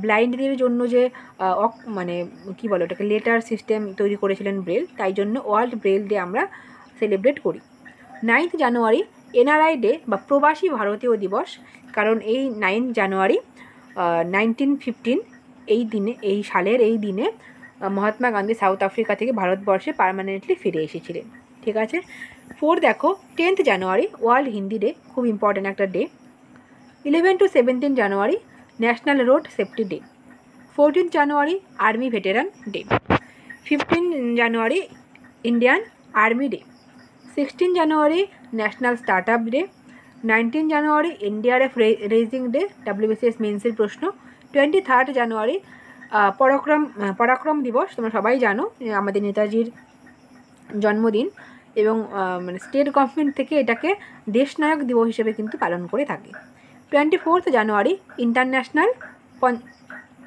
ব্লাইন্ডদের জন্য যে মানে কী বলে ওটাকে, লেটার সিস্টেম তৈরি করেছিলেন ব্রেল, তাই জন্য ওয়ার্ল্ড ব্রেইল ডে আমরা সেলিব্রেট করি। 9 জানুয়ারি এনআরআই ডে বা প্রবাসী ভারতীয় দিবস, কারণ এই 9 জানুয়ারি 1915 এই সালের এই দিনে মহাত্মা গান্ধী সাউথ আফ্রিকা থেকে ভারতবর্ষে পার্মানেন্টলি ফিরে এসেছিলেন, ঠিক আছে। 4 দেখো 10 জানুয়ারি ওয়ার্ল্ড হিন্দি ডে, খুব ইম্পর্ট্যান্ট একটা day. 11 to 17 January national road safety day. 14 January army veteran day. 15 January Indian army day. 16 January national start up day. 19 January NDRF raising day, WBCS মেন্সের প্রশ্ন। 23 জানুয়ারি পরাক্রম দিবস, তোমরা সবাই জানো আমাদের নেতাজির জন্মদিন, এবং মানে স্টেট গভর্নমেন্ট থেকে এটাকে দেশনায়ক দিবস হিসেবে কিন্তু পালন করে থাকে। 24 জানুয়ারি ইন্টারন্যাশনাল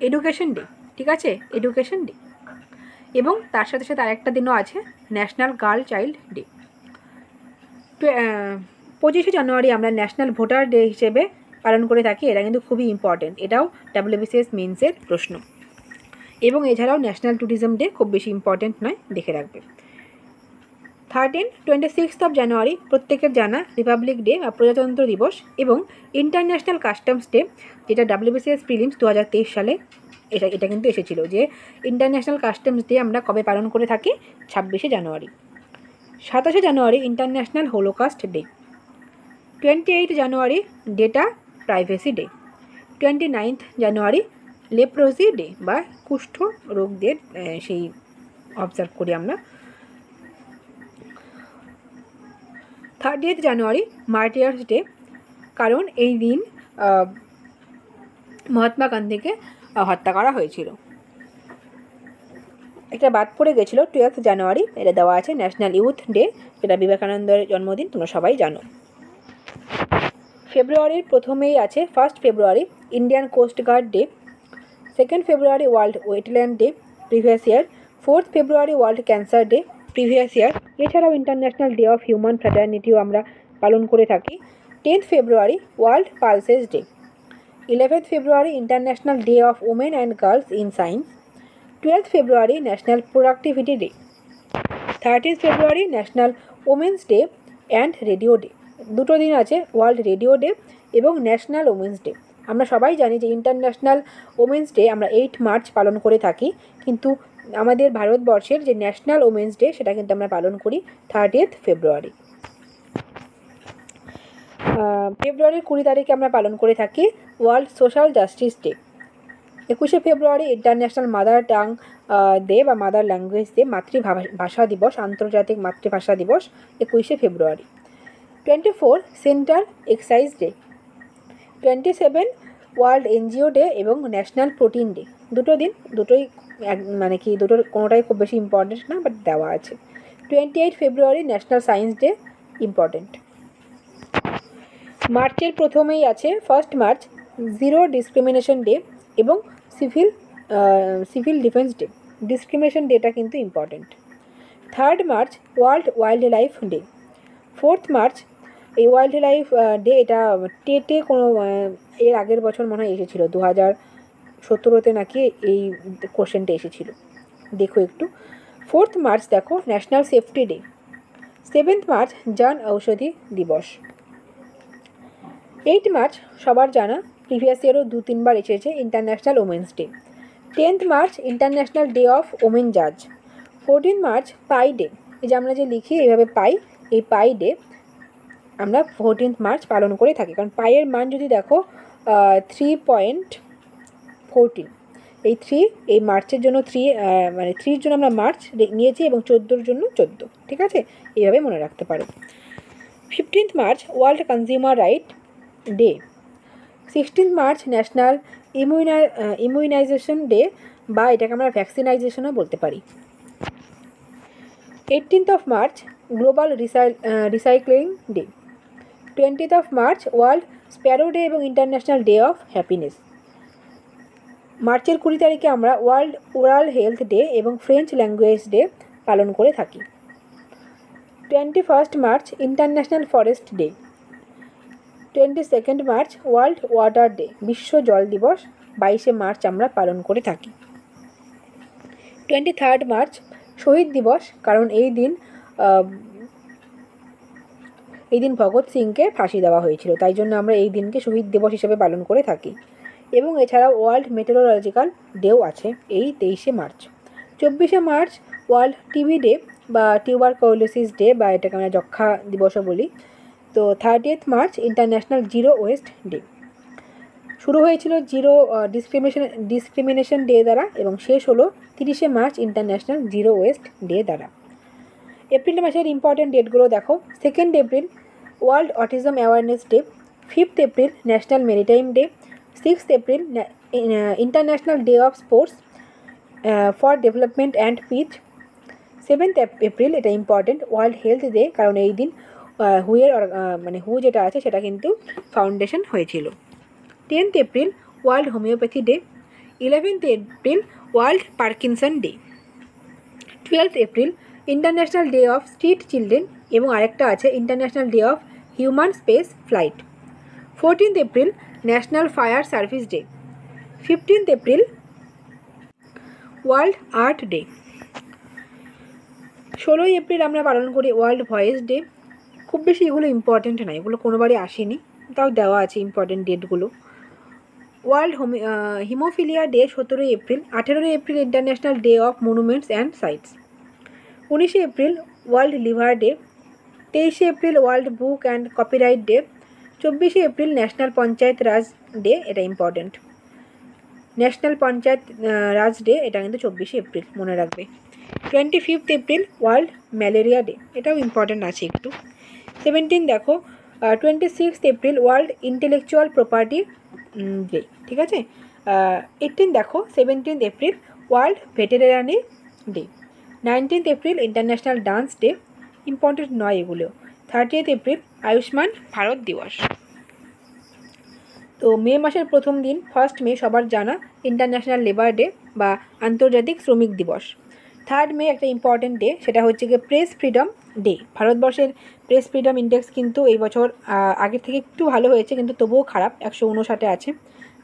এডুকেশন ডে, ঠিক আছে, এডুকেশন ডে। এবং তার সাথে সাথে আরেকটা দিনও আছে, ন্যাশনাল গার্ল চাইল্ড ডে। 25 জানুয়ারি আমরা ন্যাশনাল ভোটার ডে হিসেবে পালন করে থাকি, এটা কিন্তু খুবই ইম্পর্টেন্ট, এটাও ডাব্লিউবিসিএস মেন্সের প্রশ্ন। এবং এছাড়াও ন্যাশনাল ট্যুরিজম ডে খুব বেশি ইম্পর্টেন্ট নয়, দেখে রাখবে। 26 জানুয়ারি প্রত্যেকের জানা রিপাবলিক ডে বা প্রজাতন্ত্র দিবস, এবং ইন্টারন্যাশনাল কাস্টমস ডে, যেটা ডাব্লিউবিসিএস প্রিলিমস 2023 সালে এটা কিন্তু এসেছিল, যে ইন্টারন্যাশনাল কাস্টমস ডে আমরা কবে পালন করে থাকি, 26 জানুয়ারি। 27 জানুয়ারি ইন্টারন্যাশনাল হোলোকাস্ট ডে। 28 জানুয়ারি ডেটা প্রাইভেসি ডে। 29 জানুয়ারি লেপ্রোসি ডে বা কুষ্ঠ রোগদের সেই অবজার্ভ করি আমরা। 30 জানুয়ারি মার্টিয়ার্স ডে, কারণ এই দিন মহাত্মা গান্ধীকে হত্যা করা হয়েছিল। একটা বাদ পড়ে গেছিলো 12 জানুয়ারি, এটা দেওয়া আছে ন্যাশনাল ইউথ ডে, যেটা বিবেকানন্দের জন্মদিন, তোমরা সবাই জানো। ফেব্রুয়ারির প্রথমেই আছে 1 February Indian coast guard day. 2 February world wetland day, previous year. 4 February world cancer day, previous year. এছাড়াও ইন্টারন্যাশনাল ডে অফ হিউম্যান ফ্র্যাটার্নিটিও আমরা পালন করে থাকি। 10 February world pulses day. 11 February international day of women and girls in science. 12 February national productivity day. 13 February national women's day and radio day. দুটো দিন আছে, world radio day এবং national women's day. আমরা সবাই জানি যে ইন্টারন্যাশনাল ওমেন্স ডে আমরা 8 March পালন করে থাকি, কিন্তু আমাদের ভারতবর্ষের যে ন্যাশনাল ওমেন্স ডে সেটা কিন্তু আমরা পালন করি 30 ফেব্রুয়ারি। ফেব্রুয়ারির 20 তারিখে আমরা পালন করে থাকি ওয়ার্ল্ড সোশ্যাল জাস্টিস ডে। 21 ফেব্রুয়ারি ইন্টারন্যাশনাল মাদার টাং ডে বা মাদার ল্যাঙ্গুয়েজ ডে, মাতৃভাষা দিবস, আন্তর্জাতিক মাতৃভাষা দিবস 21 ফেব্রুয়ারি। 24 central exercise day. 27 world NGO day এবং ন্যাশনাল প্রোটিন ডে। দুটো দিন, দুটোই মানে কি দুটোর কোনোটাই খুব বেশি ইম্পর্টেন্ট না, বাট দেওয়া আছে। 28 February national science day, important. মার্চের প্রথমেই আছে 1 মার্চ জিরো ডিসক্রিমিনেশন ডে এবং সিভিল ডিফেন্স ডে। ডিসক্রিমিনেশন ডেটা কিন্তু important. 3 March world wild life day. 4 March এই ওয়াইল্ড লাইফ ডে, এটা টেটে কোনো এর আগের বছর মনে হয় এসেছিলো, 2017-তে নাকি এই কোশ্চেনটা এসেছিলো, দেখো একটু। 4 মার্চ দেখো ন্যাশনাল সেফটি ডে। 7 মার্চ জন ঔষধি দিবস। 8 মার্চ সবার জানা, প্রিভিয়াস ইয়ারও 2-3 বার এসেছে, international women's day. 10 March international day of women জাজ। 14 মার্চ পাই ডে। এই যে আমরা যে লিখি এইভাবে পাই, এই পাই ডে আমরা 14 মার্চ পালন করে থাকি, কারণ পাইয়ের মান যদি দেখো 3.14, এই 3 এই মার্চের জন্য 3 মানে 3-র জন্য আমরা মার্চ নিয়েছি এবং 14-র জন্য 14, ঠিক আছে, এইভাবে মনে রাখতে পারো। 15 March world consumer right day. 16 March national immunisation day, বা এটাকে আমরা ভ্যাকসিনাইজেশনও বলতে পারি। 18 March global recycling day. 20 March world sparrow day এবং ইন্টারন্যাশনাল ডে অফ হ্যাপিনেস। মার্চের 20 তারিখে আমরা ওয়ার্ল্ড ওরাল হেলথ ডে এবং ফ্রেঞ্চ ল্যাঙ্গুয়েজ ডে পালন করে থাকি। 21 March international forest day. 22 March world water day, বিশ্ব জল দিবস 22শে মার্চ আমরা পালন করে থাকি। 23 মার্চ শহীদ দিবস, কারণ এই দিন ভগৎ সিংকে ফাঁসি দেওয়া হয়েছিল, তাই জন্য আমরা এই দিনকে শহীদ দিবস হিসেবে পালন করে থাকি। এবং এছাড়াও ওয়ার্ল্ড মেটেরোলজিক্যাল ডেও আছে এই 23শে মার্চ। 24শে মার্চ ওয়ার্ল্ড টিবি ডে বা টিউবারকুলোসিস ডে, বা এটাকে আমরা যক্ষা দিবসও বলি। তো 30 March international zero waste day. শুরু হয়েছিল জিরো ডিসক্রিমিনেশন ডে দ্বারা এবং শেষ হলো 30শে March international zero waste day দ্বারা। এপ্রিল মাসের ইম্পর্টেন্ট ডেটগুলো দেখো। 2 April world autism awareness day. 5 April national maritime day. 6 April international day of sports for development and peace. 7 April, এটা ইম্পর্টেন্ট, ওয়ার্ল্ড হেলথ ডে, কারণ এই দিন হু যেটা আছে সেটা কিন্তু ফাউন্ডেশন হয়েছিল। 10 April world homeopathy day. 11 April world Parkinson day. 12 April international day of street children এবং আরেকটা আছে international day of human space flight. 14 April national fire service day. 15 April world art day. 16 April আমরা পালন করি world voice day. খুব বেশি এগুলো important না, এগুলো কোনোবারই আসেনি, তাও দেওয়া আছে ইম্পর্টেন্ট ডেটগুলো। World haemophilia day 17 April. 18 April international day of monuments and sites. 19 April world liver day. 23 April world book and copyright day. 24 April national panchayat raj day, এটা important. National panchayat raj day, এটা কিন্তু 24 এপ্রিল, মনে রাখবে। 25 এপ্রিল ওয়ার্ল্ড ম্যালেরিয়া ডে, এটাও important আছে একটু। 17 দেখো 26 April world intellectual property day, ঠিক আছে। 18 দেখো 17 April world veterinary day. 19 April international dance day, important নয় এগুলো। 30 এপ্রিল আয়ুষ্মান ভারত দিবস। তো মে মাসের প্রথম দিন 1 মে সবার জানা ইন্টারন্যাশনাল লেবার ডে বা আন্তর্জাতিক শ্রমিক দিবস। 3 মে একটা ইম্পর্টেন্ট ডে, সেটা হচ্ছে গিয়ে প্রেস ফ্রিডম ডে। ভারতবর্ষের প্রেস ফ্রিডম ইন্ডেক্স কিন্তু এই বছর আগের থেকে একটু ভালো হয়েছে, কিন্তু তবুও খারাপ, 159 আছে।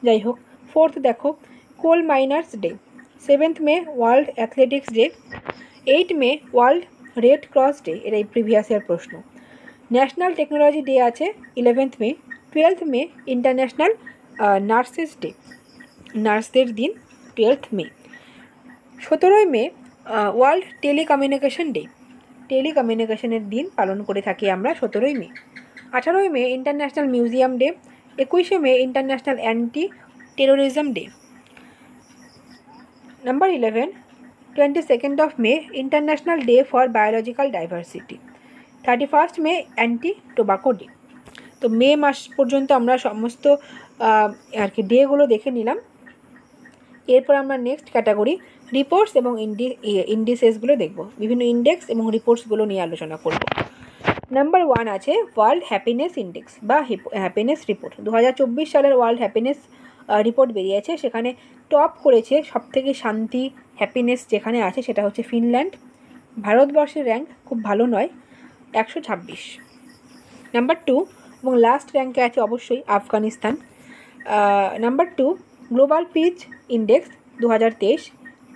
যাই হোক। 4 দেখো coal miners day. 7 May world athletics day. 8 May world red cross day, এটা প্রিভিয়াস ইয়ার প্রশ্ন। ন্যাশনাল টেকনোলজি ডে আছে 11 May. 12 May international nurses day, নার্সদের দিন 12 May. 17 May world telecommunication day, টেলিকমিউনিকেশনের দিন পালন করে থাকি আমরা 17 May. 18 May international museum day. 21 May international anti terrorism day. Number 11 22 May international day for biological diversity. 31 May anti tobacco day. তো মে মাস পর্যন্ত আমরা সমস্ত আর কি ডেগুলো দেখে নিলাম। এরপর আমরা নেক্সট ক্যাটাগরি রিপোর্টস এবং ইন্ডিসেসগুলো দেখব, বিভিন্ন ইন্ডেক্স এবং রিপোর্টসগুলো নিয়ে আলোচনা করব। নাম্বার 1 আছে ওয়ার্ল্ড হ্যাপিনেস ইন্ডেক্স বা হ্যাপিনেস রিপোর্ট। 2024 সালের ওয়ার্ল্ড হ্যাপিনেস রিপোর্ট বেরিয়েছে। সেখানে টপ করেছে সবথেকে শান্তি হ্যাপিনেস যেখানে আছে সেটা হচ্ছে ফিনল্যান্ড। ভারতবর্ষের র্যাঙ্ক খুব ভালো নয়, 126। নাম্বার 2 এবং লাস্ট র্যাঙ্কে আছে অবশ্যই Afghanistan. Number 2 global peace index 2023,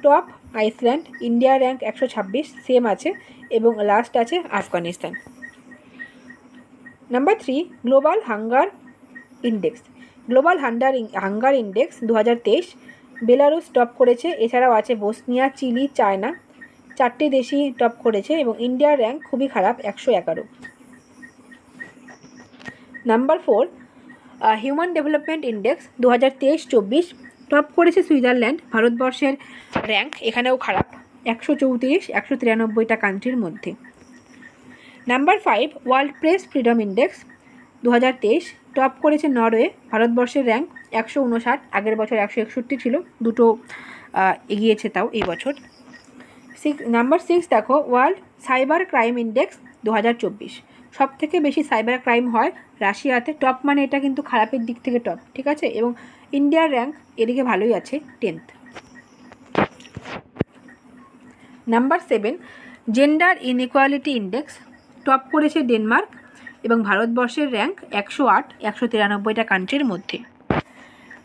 top Iceland, India rank 126 same আছে, এবং লাস্ট আছে Afghanistan. Number 3 global hunger index. Global hunger index 2023, Belarus top করেছে, এছাড়াও আছে বসনিয়া, চিলি, চায়না, 4টি দেশই টপ করেছে, এবং ইন্ডিয়ার র্যাঙ্ক খুবই খারাপ, 111। Number 4 human development index 2023-24, top করেছে সুইজারল্যান্ড। ভারতবর্ষের র্যাঙ্ক এখানেও খারাপ, 134, 193টা কান্ট্রির মধ্যে। Number 5 world press freedom index 2023, top করেছে নরওয়ে। ভারতবর্ষের র্যাঙ্ক 159, আগের বছর 161 ছিল, দুটো এগিয়েছে তাও এই বছর। নাম্বার 6 দেখো ওয়ার্ল্ড সাইবার ক্রাইম ইন্ডেক্স 2024, সব থেকে বেশি সাইবার ক্রাইম হয় রাশিয়াতে। টপ মানে এটা কিন্তু খারাপের দিক থেকে টপ, ঠিক আছে, এবং ইন্ডিয়ার র্যাঙ্ক এদিকে ভালোই আছে, 10th। Number 7 gender inequality index, top করেছে ডেনমার্ক, এবং ভারতবর্ষের র্যাঙ্ক 108, 193টা কান্ট্রির মধ্যে।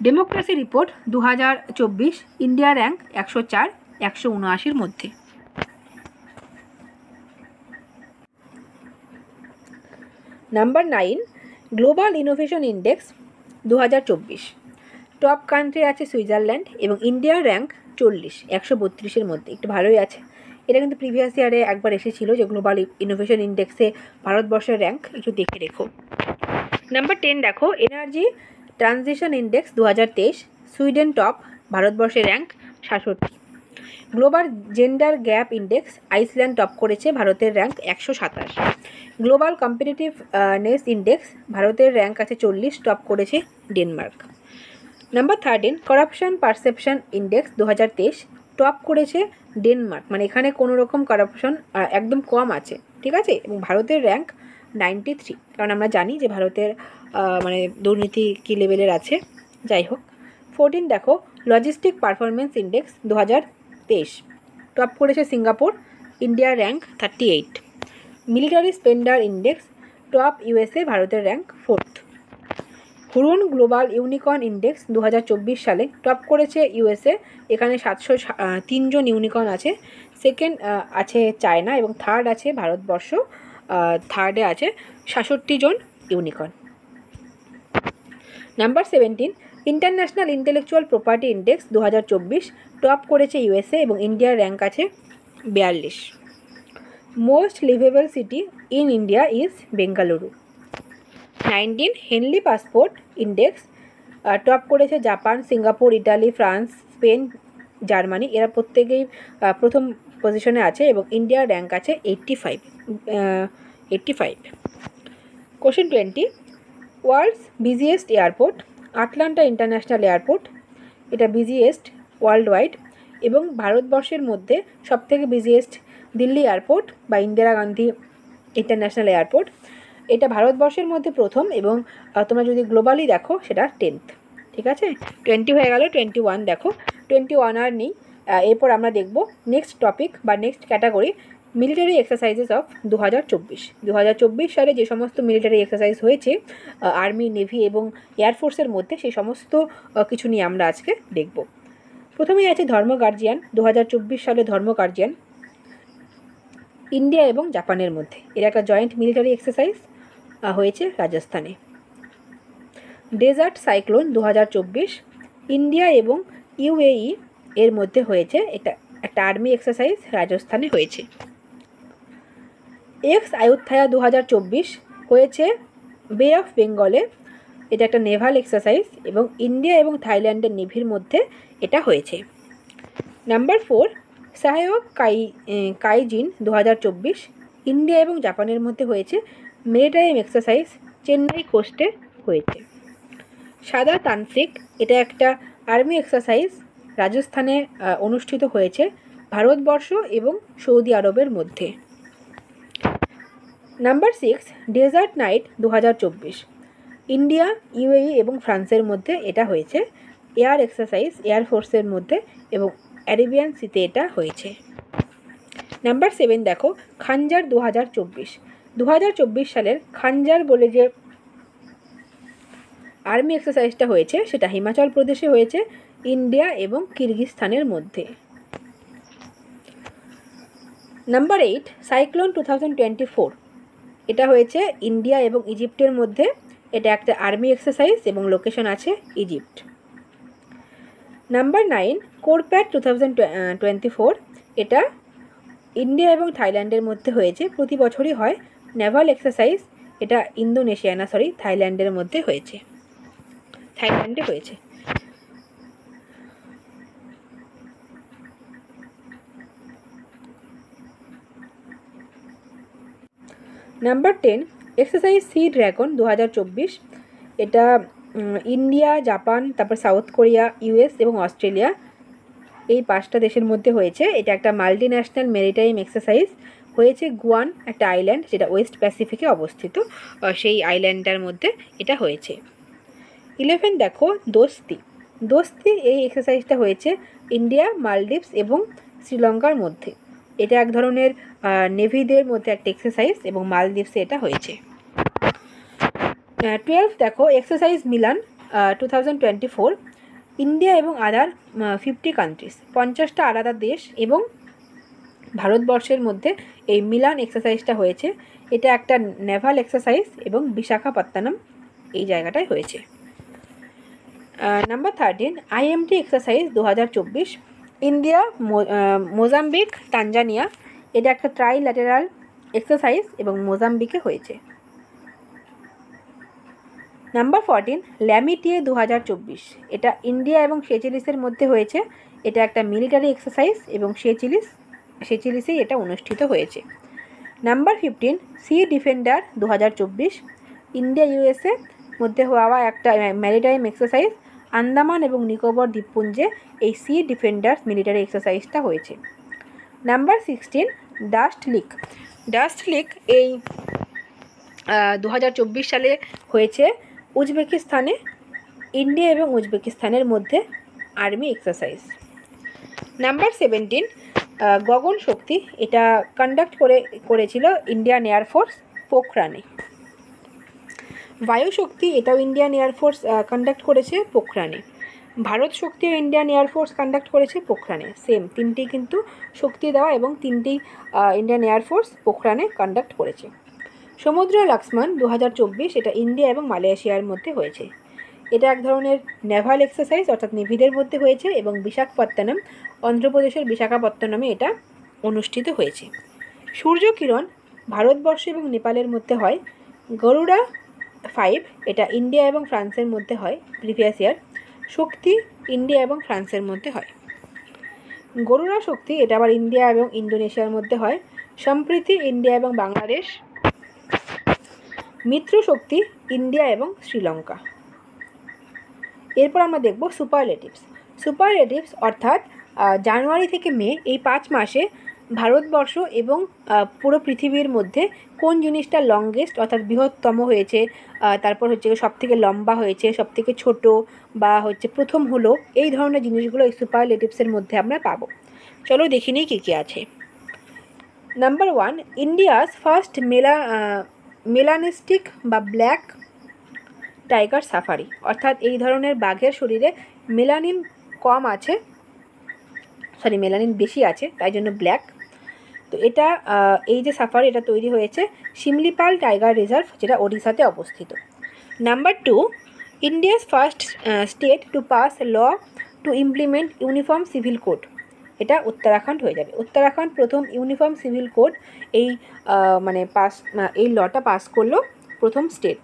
ডেমোক্রেসি রিপোর্ট 2024, ইন্ডিয়া র্যাঙ্ক 104, 179-র মধ্যে। Number 9 global innovation index 2024, top country আছে সুইজারল্যান্ড, এবং ইন্ডিয়ার র্যাঙ্ক 40, 132-এর মধ্যে, একটু ভালোই আছে। এটা কিন্তু প্রিভিয়াস ইয়ারে একবার এসেছিল যে গ্লোবাল ইনোভেশন ইন্ডেক্সে ভারতবর্ষের র্যাঙ্ক একটু দেখে রেখো। নাম্বার 10 দেখো energy transition index 2023, Sweden top, ভারতবর্ষের rank 67। Global gender gap index Iceland top করেছে, ভারতের র্যাঙ্ক 127। গ্লোবাল কম্পিটিটিভনেস ইন্ডেক্স ভারতের র্যাঙ্ক আছে 40, টপ করেছে Denmark. Number 13 corruption perception index 2023, top করেছে ডেনমার্ক, মানে এখানে কোনো রকম করাপশন একদম কম আছে, ঠিক আছে, এবং ভারতের র্যাঙ্ক 93, কারণ আমরা জানি যে ভারতের মানে দুর্নীতি কী লেভেলের আছে। যাই হোক। 14 দেখো লজিস্টিক পারফরমেন্স ইন্ডেক্স 2023, টপ করেছে সিঙ্গাপুর, ইন্ডিয়ার rank 38। Military spender index top USA, ভারতের rank 4th। Hurun global unicorn index 2024 সালে টপ করেছে ইউএসএ, এখানে 703 জন ইউনিকর্ন আছে। সেকেন্ড আছে চায়না, এবং থার্ড আছে ভারতবর্ষ, থার্ডে আছে 67 জন unicorn. Number 17 international intellectual property index 2024, top করেছে ইউএসএ, এবং ইন্ডিয়ার র্যাঙ্ক আছে 42। Most liveable city in India is Bengaluru. 19 Henley passport index, top করেছে Japan, Singapore, Italy, France, Spain, Germany, এরা প্রত্যেকেই প্রথম পজিশনে আছে, এবং ইন্ডিয়ার র্যাঙ্ক আছে 85। Question 20 world's busiest airport Atlanta international airport, এটা বিজিয়েস্ট ওয়ার্ল্ড ওয়াইড, এবং ভারতবর্ষের মধ্যে সবথেকে বিজিয়েস্ট দিল্লি এয়ারপোর্ট বা ইন্দিরা গান্ধী ইন্টারন্যাশনাল এয়ারপোর্ট, এটা ভারতবর্ষের মধ্যে প্রথম, এবং তোমরা যদি গ্লোবালি দেখো সেটা 10th, ঠিক আছে। 20 হয়ে গেল, 21 দেখো, 21 আর নেই। এরপর আমরা দেখব নেক্সট টপিক বা next category military exercises of 2024 সালে যে সমস্ত মিলিটারি এক্সারসাইজ হয়েছে আর্মি, নেভি এবং এয়ারফোর্সের মধ্যে, সেই সমস্ত কিছু নিয়ে আমরা আজকে দেখব। প্রথমেই আছে ধর্ম গার্জিয়ান। 2024 সালে ধর্ম গার্জিয়ান ইন্ডিয়া এবং জাপানের মধ্যে, এর একটা জয়েন্ট মিলিটারি এক্সারসাইজ হয়েছে রাজস্থানে। ডেজার্ট সাইক্লোন 2024 ইন্ডিয়া এবং ইউএই এর মধ্যে হয়েছে, এটা একটা আর্মি এক্সারসাইজ রাজস্থানে হয়েছে। এক্স আয়ুত্থায়া 2024 হয়েছে বে অফ বেঙ্গলে, এটা একটা নেভাল এক্সারসাইজ, এবং ইন্ডিয়া এবং থাইল্যান্ডের নেভির মধ্যে এটা হয়েছে। নাম্বার 4 সহায়ক কাইজিন 2024 ইন্ডিয়া এবং জাপানের মধ্যে হয়েছে মেরিটাইম এক্সারসাইজ চেন্নাই কোস্টে হয়েছে। সাদা তান্ত্রিক, এটা একটা আর্মি এক্সারসাইজ রাজস্থানে অনুষ্ঠিত হয়েছে ভারতবর্ষ এবং সৌদি আরবের মধ্যে। Number 6 desert knight 2024, India, UAE এবং ফ্রান্সের মধ্যে এটা হয়েছে। এয়ার এক্সারসাইজ এয়ারফোর্সের মধ্যে এবং অ্যারেবিয়ান সিতে এটা হয়েছে। নাম্বার 7 দেখো খানজার 2024 সালের খানজার বলে যে আর্মি এক্সারসাইজটা হয়েছে সেটা হিমাচল প্রদেশে হয়েছে ইন্ডিয়া এবং কিরগিজস্তানের মধ্যে। নাম্বার 8 সাইক্লোন 2024, এটা হয়েছে ইন্ডিয়া এবং ইজিপ্টের মধ্যে। এটা একটা আর্মি এক্সারসাইজ এবং লোকেশন আছে ইজিপ্ট। নাম্বার 9 কোরপ্যাট 2024, এটা ইন্ডিয়া এবং থাইল্যান্ডের মধ্যে হয়েছে, প্রতি বছরই হয় নেভাল এক্সারসাইজ। এটা থাইল্যান্ডের মধ্যে হয়েছে, থাইল্যান্ডে হয়েছে। নাম্বার 10 এক্সারসাইজ সি ড্রাগন 2024, এটা ইন্ডিয়া, জাপান, তারপর সাউথ কোরিয়া, ইউএস এবং অস্ট্রেলিয়া, এই 5টা দেশের মধ্যে হয়েছে। এটা একটা মাল্টি ন্যাশনাল মেরিটাইম এক্সারসাইজ হয়েছে গুয়ান, একটা আইল্যান্ড যেটা ওয়েস্ট প্যাসিফিকে অবস্থিত, সেই আইল্যান্ডটার মধ্যে এটা হয়েছে। 11 দেখো দোস্তি, এই এক্সারসাইজটা হয়েছে ইন্ডিয়া, মালদ্বীপস এবং শ্রীলঙ্কার মধ্যে। এটা এক ধরনের নেভিদের মধ্যে একটা এক্সারসাইজ এবং মালদ্বীপসে এটা হয়েছে। 12 দেখো এক্সারসাইজ মিলান 2024, ইন্ডিয়া এবং আদার 50 কান্ট্রিজ, 50টা আলাদা দেশ এবং ভারতবর্ষের মধ্যে এই মিলান এক্সারসাইজটা হয়েছে। এটা একটা নেভাল এক্সারসাইজ এবং বিশাখাপত্তনম এই জায়গাটায় হয়েছে। Number 13 IMT exercise 2024, India, Mozambique, Tanzania, এটা একটা ট্রাইল্যাটেরাল এক্সারসাইজ এবং মোজাম্বিকে হয়েছে। নাম্বার 14 ল্যামিটিয়ে 2024, এটা ইন্ডিয়া এবং সেচিলিসের মধ্যে হয়েছে। এটা একটা মিলিটারি এক্সারসাইজ এবং সেচিলিসেই এটা অনুষ্ঠিত হয়েছে। Number 15 sea defender 2024, India USA মধ্যে হওয়া একটা ম্যারিটাইম এক্সারসাইজ, আন্দামান এবং নিকোবর দ্বীপপুঞ্জে এই সি ডিফেন্ডার মিলিটারি এক্সারসাইজটা হয়েছে। নাম্বার 16 ডাস্ট লিক এই 2024 সালে হয়েছে উজবেকিস্তানে, ইন্ডিয়া এবং উজবেকিস্তানের মধ্যে আর্মি এক্সারসাইজ। নাম্বার 17 গগন শক্তি, এটা কন্ডাক্ট করেছিল ইন্ডিয়ান এয়ারফোর্স পোখরানে। বায়ু শক্তি, এটাও ইন্ডিয়ান এয়ারফোর্স কন্ডাক্ট করেছে পোখরানে। ভারত শক্তি ও ইন্ডিয়ান এয়ারফোর্স কন্ডাক্ট করেছে পোখরানে, সেম তিনটি কিন্তু শক্তি দেওয়া এবং তিনটি ইন্ডিয়ান এয়ারফোর্স পোখরানে কন্ডাক্ট করেছে। সমুদ্র লক্ষ্মণ 2024, এটা ইন্ডিয়া এবং মালয়েশিয়ার মধ্যে হয়েছে। এটা এক ধরনের নেভাল এক্সারসাইজ অর্থাৎ নেভিদের মধ্যে হয়েছে এবং বিশাখাপত্তনম, অন্ধ্রপ্রদেশের বিশাখাপত্তনমে এটা অনুষ্ঠিত হয়েছে। সূর্য কিরণ ভারতবর্ষ এবং নেপালের মধ্যে হয়। গরুড়া 5, এটা ইন্ডিয়া এবং ফ্রান্সের মধ্যে হয় প্রিভিয়াস ইয়ার। শক্তি ইন্ডিয়া এবং ফ্রান্সের মধ্যে হয়। গরুড়া শক্তি, এটা আবার ইন্ডিয়া এবং ইন্দোনেশিয়ার মধ্যে হয়। সম্প্রীতি ইন্ডিয়া এবং বাংলাদেশ। মিত্র শক্তি ইন্ডিয়া এবং শ্রীলঙ্কা। এরপর আমরা দেখব সুপারলেটিভস অর্থাৎ জানুয়ারি থেকে মে এই 5 মাসে ভারতবর্ষ এবং পুরো পৃথিবীর মধ্যে কোন জিনিসটা লংগেস্ট অর্থাৎ বৃহত্তম হয়েছে, তারপর হচ্ছে সবথেকে লম্বা হয়েছে, সবথেকে ছোট বা হচ্ছে প্রথম হলো, এই ধরনের জিনিসগুলো এই সুপারলেটিভসের মধ্যে আমরা পাবো। চলো দেখি নিই কী কী আছে। নাম্বার 1 ইন্ডিয়াস ফার্স্ট মেলানিস্টিক বা ব্ল্যাক টাইগার সাফারি, অর্থাৎ এই ধরনের বাঘের শরীরে মেলানিন বেশি আছে তাই জন্য ব্ল্যাক। তো এটা এই যে সাফারি এটা তৈরি হয়েছে শিমলিপাল টাইগার রিজার্ভ, যেটা ওড়িশাতে অবস্থিত। Number 2 India's first state to pass law to implement uniform civil code, এটা উত্তরাখণ্ড হয়ে যাবে। উত্তরাখণ্ড প্রথম ইউনিফর্ম সিভিল কোড এই এই লটা পাস করলো, প্রথম স্টেট।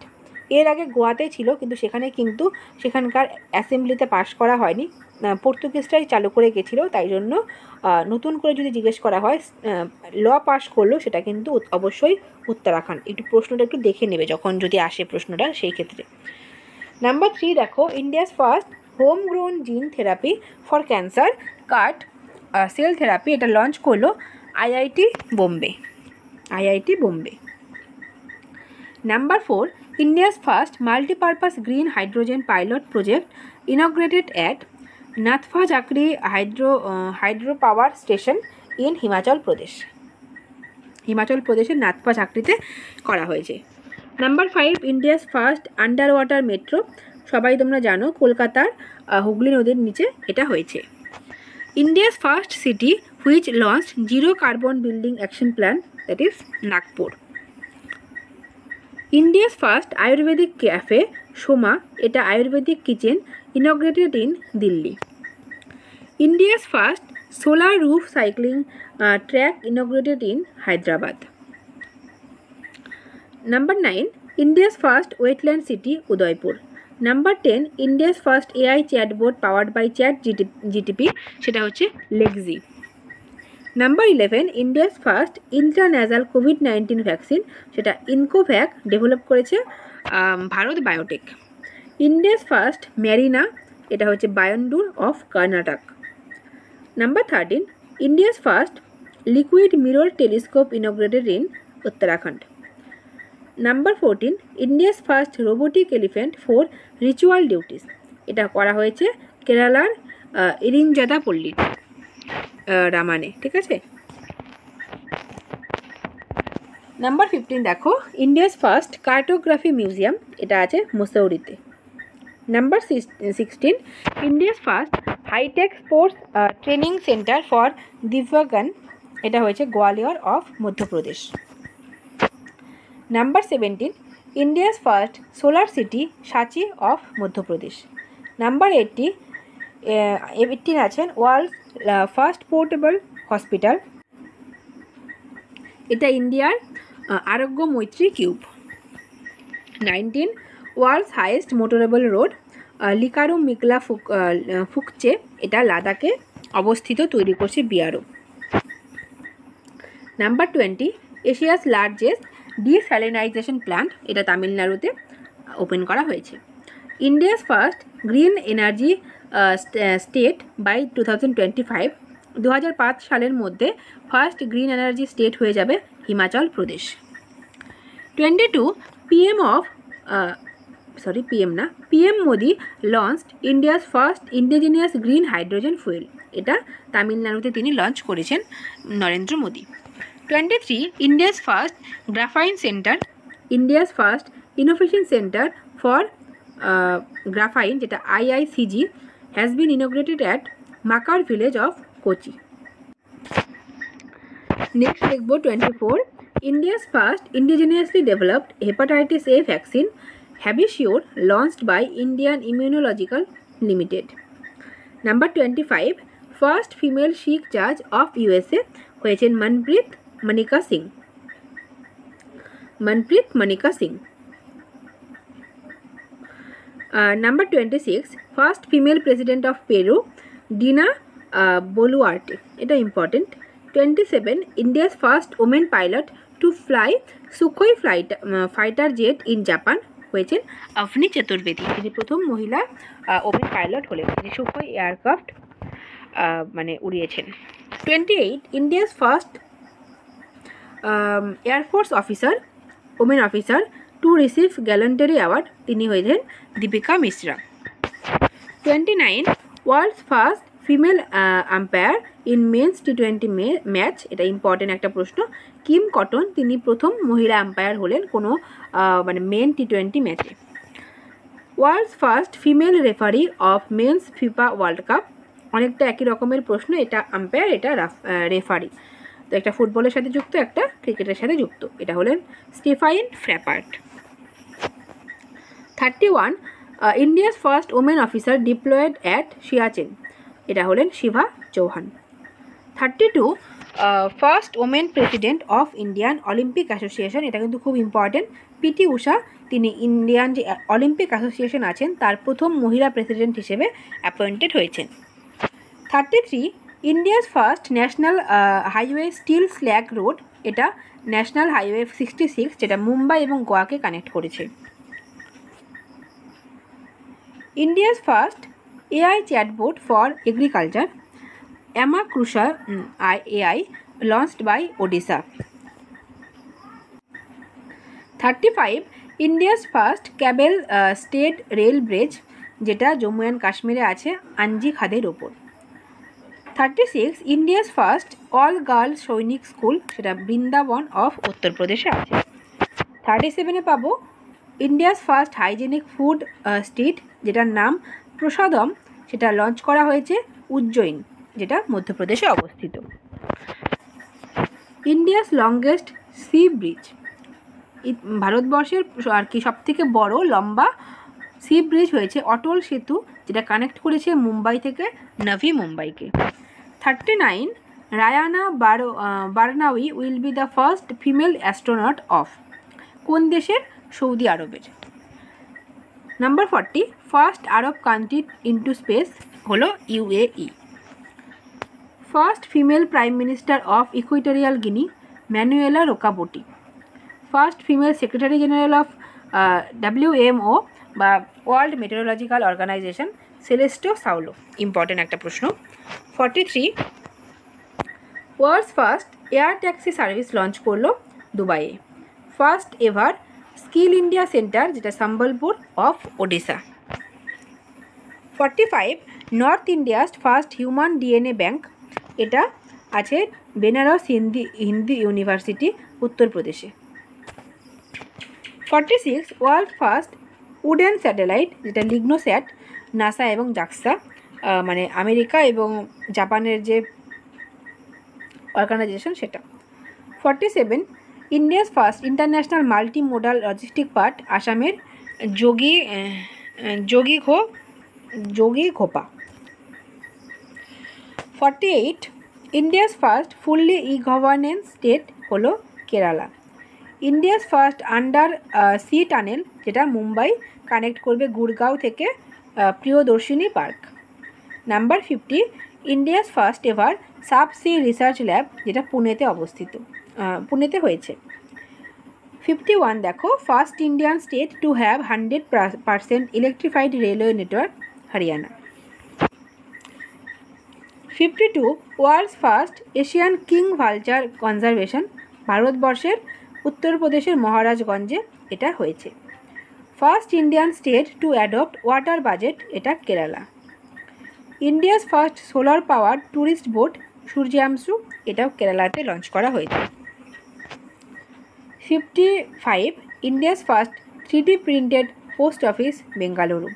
এর আগে গোয়াতে ছিল, কিন্তু সেখানকার অ্যাসেম্বলিতে পাশ করা হয়নি, পর্তুগিজরাই চালু করে গেছিলো, তাই জন্য নতুন করে যদি জিজ্ঞেস করা হয় ল পাশ করলো, সেটা কিন্তু অবশ্যই উত্তরাখণ্ড। একটু প্রশ্নটা একটু দেখে নেবে যখন যদি আসে প্রশ্নটা সেই ক্ষেত্রে। নাম্বার 3 দেখো, India's first home grown gene therapy for cancer card cell therapy, এটা লঞ্চ করলো IIT Bombay. Number 4, India's first multipurpose green hydrogen pilot project inaugurated at Nathpa Jhakri hydro power station in Himachal প্রদেশের নাথপা জাকরিতে করা হয়েছে। Number 5, India's first under water metro, সবাই তোমরা জানো কলকাতার হুগলি নদীর নিচে এটা হয়েছে। India's first city which launch zero carbon building action plan, that is Nagpur. India's first Ayurvedic cafe Soma, এটা Ayurvedic kitchen inaugurated in Delhi. India's first solar roof cycling track inaugurated in Hyderabad. Number 9, India's first wetland city Udaipur. Number 10, India's first AI chatbot powered by chat GTP, সেটা হচ্ছে Lexi. Number 11, India's first intranasal কোভিড-19 vaccine, সেটা iNCOVACC develop করেছে Bharat Biotech. India's first marina, এটা হচ্ছে Bayandur of Karnataka. Number 13, India's first liquid mirror telescope ইনগ্রেটেড in Uttarakhand. Number 14, India's first robotic elephant for ritual duties, এটা করা হয়েছে কেরালার ইরিনজাদা পল্লী রামানে, ঠিক আছে। নাম্বার 15 দেখো, ইন্ডিয়াস ফার্স্ট কার্টোগ্রাফি মিউজিয়াম, এটা আছে মুসৌরিতে। Number 16, India's first hitech sports training centre for divyangan, এটা হয়েছে Gwalior of Madhya Pradesh. Number 17, India's first solar city সাঁচি অফ মধ্যপ্রদেশ। নাম্বার 18 আছেন ওয়ার্ল্ড ফার্স্ট পোর্টেবল হসপিটাল, এটা ইন্ডিয়ার Aarogya Maitri cube. 19, world's highest motorable road Likarum Migla Fukche, এটা লাদাখে অবস্থিত, তৈরি করছে BRO. Number 20, Asia's largest desalination plant, এটা তামিলনাড়ুতে ওপেন করা হয়েছে। India's first green energy state by 2025, 2005 সালের মধ্যে ফার্স্ট গ্রিন এনার্জি স্টেট হয়ে যাবে Himachal Pradesh. 22, PM Modi launched India's first indigenous green hydrogen fuel, এটা তামিলনাড়ুতে তিনি লঞ্চ করেছেন Narendra Modi. 23, India's first graphene centre, India's first innovation centre for graphene, যেটা IICG has been inaugurated at Maker village of Kochi. Next দেখব 24, India's first indigenously developed hepatitis A vaccine Havisure launched by Indian immunological limited. Number 25, first female Sikh জাজ of USA হয়েছেন Manpreet Monika Singh. Number 26, first female president of Peru Dina Boluarte, এটা important. 27, India's first women pilot to fly Sukhoi fighter jet in Japan হয়েছেন অভনি চতুর্বেদী, তিনি প্রথম মহিলা women pilot হলেন, তিনি Sukhoi aircraft উড়িয়েছেন। 28, India's first airforce officer women officer to receive gallantry award, তিনি হয়েছেন Deepika Mishra. 29, world's first female umpire in men's T20 match, এটা ইম্পর্টেন্ট একটা প্রশ্ন। কিম কটন, তিনি প্রথম মহিলা আম্পায়ার হলেন কোনো মেন T20 ম্যাচে। World's first female referee of men's FIFA world cup, অনেকটা একই রকমের প্রশ্ন, এটা আম্পায়ার, এটা রেফারি, তো একটা ফুটবলের সাথে যুক্ত, একটা ক্রিকেটের সাথে যুক্ত, এটা হলেন Stephanie Frappart. 31, India's first women officer deployed at Siachen, এটা হলেন Shiva Chauhan. 32, first women president of Indian Olympic association, এটা কিন্তু খুব ইম্পর্টেন্ট, PT ঊষা তিনি ইন্ডিয়ান যে অলিম্পিক অ্যাসোসিয়েশন আছেন তার প্রথম মহিলা প্রেসিডেন্ট হিসেবে অ্যাপয়েন্টেড হয়েছেন। 33 India's first national highway steel slag road, এটা ন্যাশনাল হাইওয়ে 66 যেটা মুম্বাই এবং গোয়াকে কানেক্ট করেছে। India's first AI chatbot for agriculture Amakrusha AI launched by Odisha. 35 India's first cable stayed rail bridge, যেটা জম্মু অ্যান্ড কাশ্মীরে আছে আঞ্জি খাদের ওপর। 36 India's first all girls Sainik school, সেটা বৃন্দাবন অফ উত্তরপ্রদেশে আছে। 37-এ পাবো India's first hygienic food street, যেটার নাম প্রসাদম, সেটা লঞ্চ করা হয়েছে উজ্জয়িন, যেটা মধ্যপ্রদেশে অবস্থিত। ইন্ডিয়াস লংগেস্ট সি ব্রিজ, ভারতবর্ষের আর কি সবথেকে বড় লম্বা সি ব্রিজ হয়েছে অটল সেতু, যেটা কানেক্ট করেছে মুম্বাই থেকে নভি মুম্বাইকে। 39 Rayyana Barnawi will be the first female astronaut of, কোন দেশের? সৌদি আরবের। Number 40 first Arab country into space হলো UAE। First female prime minister of equatorial Guinea Manuela Roka Botey. First female secretary general of WMO বা world meteorological organisation Celeste Saulo, important একটা প্রশ্ন। 43 world's first air taxi service launch করলো দুবাইয়ে। First ever skill India centre, যেটা Sambalpur of Odisha. 45 north India's first human DNA bank, এটা আছে Banaras Hindi university উত্তরপ্রদেশে। 46 world first wooden satellite, যেটা লিগনোস্যাট, নাসা এবং জাক্সা মানে আমেরিকা এবং জাপানের যে অর্গানাইজেশন সেটা। 47 India's first international multi modal logistic park, আসামের Jogighopa. 48 India's first fully governance state হলো Kerala. India's first under sea tunnel, যেটা মুম্বাই কানেক্ট করবে গুড়গাঁও থেকে Priyadarshini park. Number 50 India's first ever sub sea research lab, যেটা পুনেতে হয়েছে। 51 দেখো first Indian state to have 100% electrified railway network Haryana. 52 world's first Asian king vulture conservation, ভারতবর্ষের উত্তরপ্রদেশের মহারাজগঞ্জে এটা হয়েছে। First Indian state to adopt water budget, এটা Kerala. India's first solar power tourist boat Suryanshu, এটাও কেরালাতে লঞ্চ করা হয়েছে। 55 India's first 3D printed post office Bengaluru.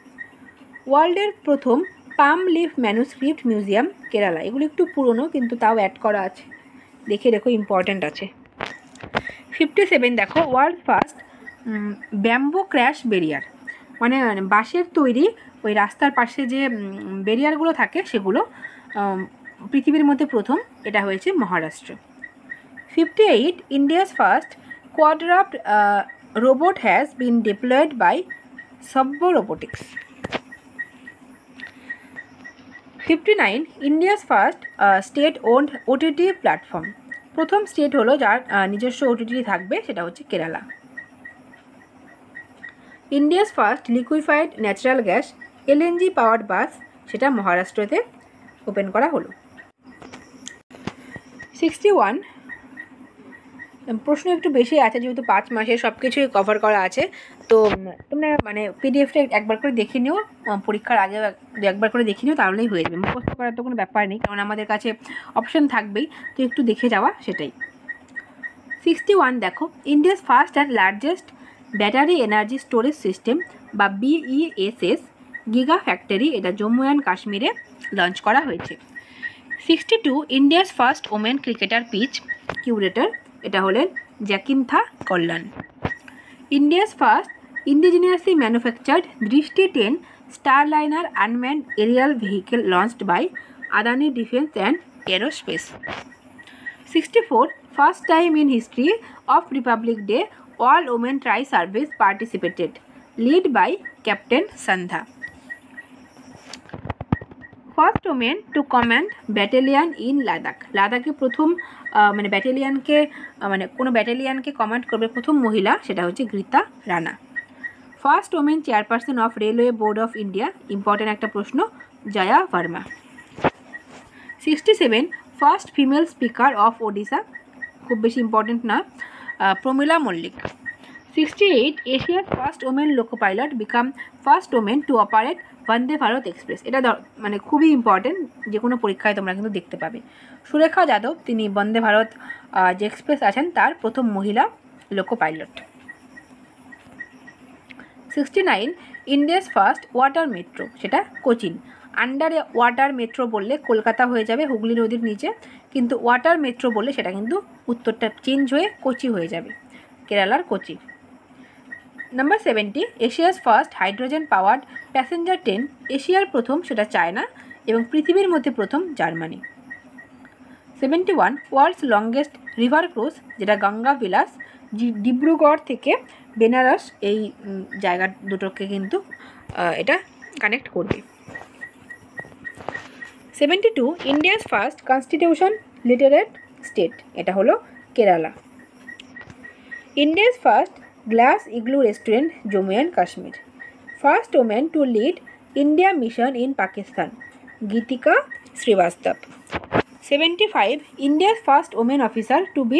ওয়ার্ল্ডের প্রথম palm leaf manuscript museum Kerala, এগুলো একটু পুরনো কিন্তু তাও অ্যাড করা আছে, দেখে দেখো ইম্পর্ট্যান্ট আছে। 57 দেখো world first bamboo crash barrier, মানে বাঁশের তৈরি ওই রাস্তার পাশে যে ব্যারিয়ারগুলো থাকে সেগুলো পৃথিবীর মধ্যে প্রথম, এটা হয়েছে Maharashtra. 58 India's first quadruped robot has been deployed by সব্বো robotics. 59 India's first state owned OTT platform, প্রথম স্টেট হলো যার নিজস্ব OTT থাকবে, সেটা হচ্ছে Kerala. India's first liquefied natural gas LNG powered bus, সেটা মহারাষ্ট্রতে ওপেন করা হলো। 61 প্রশ্ন একটু বেশি আছে যেহেতু 5 মাসে সব কিছুই কভার করা আছে, তো তোমরা মানে PDFটা একবার করে দেখে নিও, পরীক্ষার আগে একবার করে দেখে নিও, তাহলেই হয়ে যাবে। মুখস্থ করার তো কোনো ব্যাপার নেই, কারণ আমাদের কাছে অপশন থাকবেই, তো একটু দেখে যাওয়া সেটাই। 61 দেখো India's first and largest battery energy storage system বা BESS গিগা ফ্যাক্টরি, এটা জম্মু অ্যান্ড কাশ্মীরে লঞ্চ করা হয়েছে। 62 India's first women cricketer pitch curator, এটা হলেন Jacintha Kalyan. India's first indigenously manufactured Drishti 10 starliner unmanned aerial vehicle launched by Adani defence and aerospace. 64 first time in history of republic day all women tri-service participated, lead by Captain Sandha. First women to command battalion in Ladakh. লাদাখে প্রথম মানে ব্যাটালিয়ানকে মানে কোনো ব্যাটালিয়ানকে command করবে প্রথম মহিলা, সেটা হচ্ছে Geeta Rana. First women chairperson of railway board of India, important একটা প্রশ্ন, Jaya Verma. 67 first female speaker of Odisha, খুব বেশি ইম্পর্টেন্ট না, প্রমিলা মল্লিক। 68 এশিয়ার first women loco pilot become first women to operate Vande Bharat express. এটা মানে খুবই ইম্পর্টেন্ট, যে কোনো পরীক্ষায় তোমরা কিন্তু দেখতে পাবে। সুরেখা যাদব, তিনি বন্দে ভারত যে এক্সপ্রেস আছেন তার প্রথম মহিলা loco pilot. 69 India's first water metro, সেটা কোচিন। আন্ডার ওয়াটার মেট্রো বললে কলকাতা হয়ে যাবে হুগলি নদীর নিচে, কিন্তু ওয়াটার মেট্রো বললে সেটা কিন্তু উত্তরটা চেঞ্জ হয়ে কোচি হয়ে যাবে, কেরালার Kochi. Number 70 Asia's first hydrogen powered passenger train, এশিয়ার প্রথম, সেটা চায়না, এবং পৃথিবীর মধ্যে প্রথম Germany. 71 world's longest river cruise, যেটা গঙ্গা বিলাস, ডিব্রুগড় থেকে বেনারস, এই জায়গা দুটোকে কিন্তু এটা কানেক্ট করবে। 72 India's first constitution literate state, এটা হলো Kerala. India's first glass igloo restaurant, Jammu and Kashmir. First women to lead India mission in Pakistan, Gitika Srivastava. 75 India's first women officer to be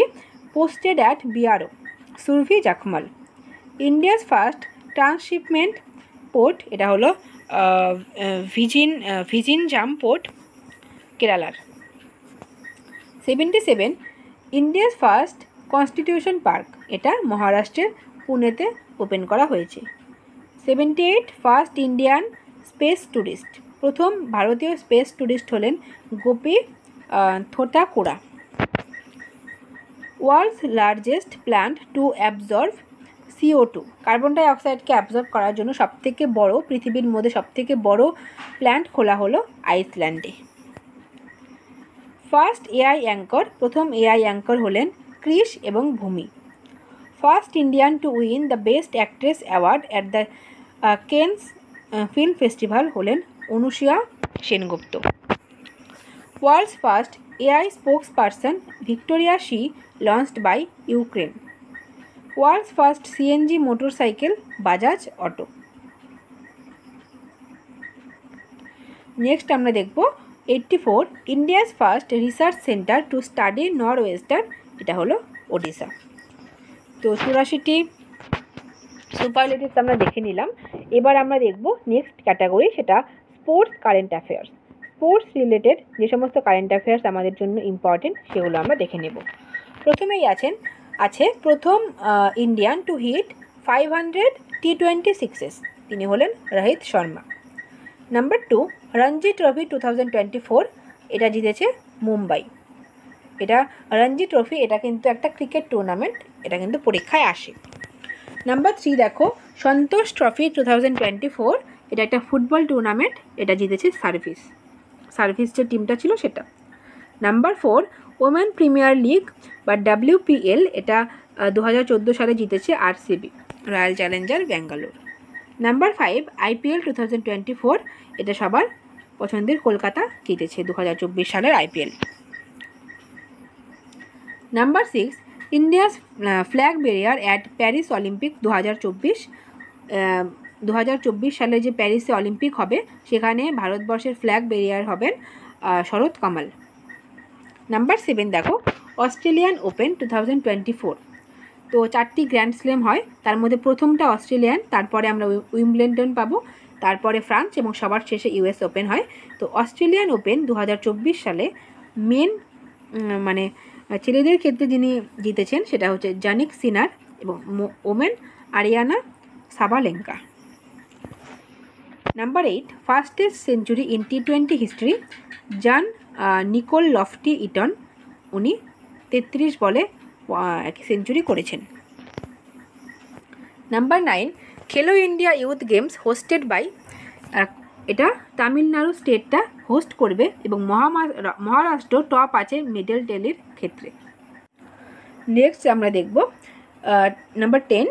posted at BRO, Surbhi Jakhmola. India's first transshipment port, এটা হলো Vizhinjam port, কেরালার। 77 India's first constitution park, এটা মহারাষ্ট্রের পুনেতে open করা হয়েছে। 78 first Indian space tourist, প্রথম ভারতীয় স্পেস ট্যুরিস্ট হলেন Gopi Thotakura. World's largest plant to absorb CO2, carbon ডাই অক্সাইডকে অ্যাবজর্ব করার জন্য সবথেকে বড়, পৃথিবীর মধ্যে সবথেকে বড় প্ল্যান্ট খোলা হলো আইসল্যান্ডে। ফার্স্ট AI অ্যাঙ্কর, প্রথম AI অ্যাঙ্কর হলেন ক্রিশ এবং Bhoomi. First Indian to win the best actress award at the Cannes film festival হলেন Anasuya Sengupta. World's first AI spokesperson Victoria Shi launched by Ukraine. World's first CNG motorcycle Bajaj auto. Next আমরা দেখব 84 India's first research centre to study north western, এটা হলো ওডিশা। তো 84টি সুপারলেটিভস আমরা দেখে নিলাম। এবার আমরা দেখব নেক্সট ক্যাটাগরি, সেটা sports current affairs. Sports related যে সমস্ত কারেন্ট অ্যাফেয়ার্স আমাদের জন্য ইম্পর্টেন্ট সেগুলো আমরা দেখে নেব। প্রথমেই আছে প্রথম Indian to hit 500 T20 sixes, তিনি হলেন রোহিত শর্মা। নাম্বার 2 রঞ্জি ট্রফি 2024, এটা জিতেছে মুম্বাই। এটা রঞ্জি ট্রফি, এটা কিন্তু একটা ক্রিকেট টুর্নামেন্ট, এটা কিন্তু পরীক্ষায় আসে। নাম্বার 3 দেখো সন্তোষ ট্রফি 2024, এটা একটা ফুটবল টুর্নামেন্ট, এটা জিতেছে সার্ভিস যে টিমটা ছিল সেটা। নাম্বার 4 ওমেন প্রিমিয়ার লিগ বা WPL, এটা 2014 সালে জিতেছে RCB, royal Challenger Bangalore. Number 5 IPL 2024, এটা সবার পছন্দের কলকাতা জিতেছে 2024 সালের IPL। Number 6 India's flag barrier at Paris Olympic 2024 সালে যে প্যারিসে অলিম্পিক হবে সেখানে ভারতবর্ষের ফ্ল্যাগ বেরিয়ার হবেন শরৎ কামাল। নাম্বার 7 দেখো অস্ট্রেলিয়ান ওপেন 2024, তো 4টি গ্র্যান্ড স্ল্যাম হয়, তার মধ্যে প্রথমটা অস্ট্রেলিয়ান, তারপরে আমরা উইম্বলডন পাবো, তারপরে ফ্রান্স এবং সবার শেষে US ওপেন হয়। তো অস্ট্রেলিয়ান ওপেন 2024 সালে মেন মানে ছেলেদের ক্ষেত্রে যিনি জিতেছেন সেটা হচ্ছে জানিক সিনার এবং women Aryna Sabalenka. Number 8 fastest century in T20 history John Nicol Loftie Eaton, উনি 33 বলে সেঞ্চুরি করেছেন। Number 9 Khelo India youth games hosted by, এটা তামিলনাড়ু স্টেটটা হোস্ট করবে এবং মহারাষ্ট্র টপ আছে মেডেল টেলির ক্ষেত্রে। নেক্সট আমরা দেখব নাম্বার 10,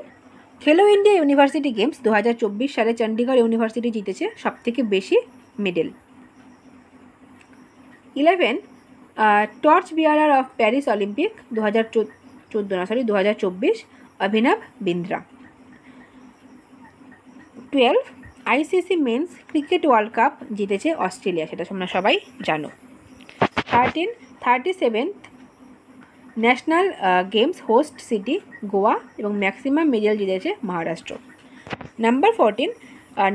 খেলো ইন্ডিয়া ইউনিভার্সিটি গেমস 2024 সালে চণ্ডীগড় ইউনিভার্সিটি জিতেছে সবথেকে বেশি medal. 11, torch bearer of Paris Olympic 2024 Abhinav Bindra. 12, ICC men's cricket world cup জিতেছে অস্ট্রেলিয়া, সেটা তোমরা সবাই জানো। 13, 37th national games host city Goa এবং ম্যাক্সিমাম মেডেল জিতেছে Maharashtra. Number 14,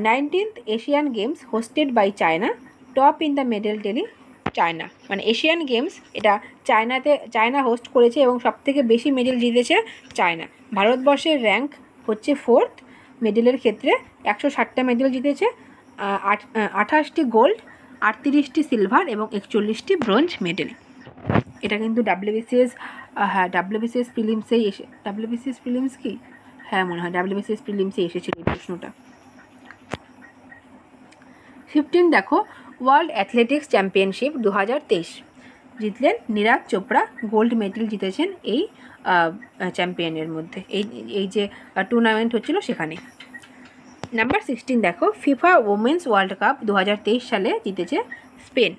19th Asian games hosted by China, top in the medal tally China. মানে Asian games এটা China host করেছে এবং সবথেকে বেশি মেডেল জিতেছে চায়না। ভারতবর্ষের র্যাঙ্ক হচ্ছে 4th মেডেলের ক্ষেত্রে, 160টা মেডেল জিতেছে, 28টি গোল্ড, 38টি সিলভার এবং 41টি ব্রোঞ্জ মেডেল। এটা কিন্তু ডাব্লিউবিসিএস প্রিলিমসেই ডাব্লিউবিসিএস প্রিলিমস কি, হ্যাঁ মনে হয় ডাব্লিউবিসিএস প্রিলিমসে এসেছিল এই প্রশ্নটা। 15 দেখো, ওয়ার্ল্ড অ্যাথলেটিক্স চ্যাম্পিয়নশিপ 2023 জিতলেন নীরাজ চোপড়া, গোল্ড মেডেল জিতেছেন এই চ্যাম্পিয়নের মধ্যে, এই যে টুর্নামেন্ট হচ্ছিল সেখানে। নাম্বার 16 দেখো, ফিফা ওমেন্স ওয়ার্ল্ড কাপ 2023 সালে জিতেছে স্পেন।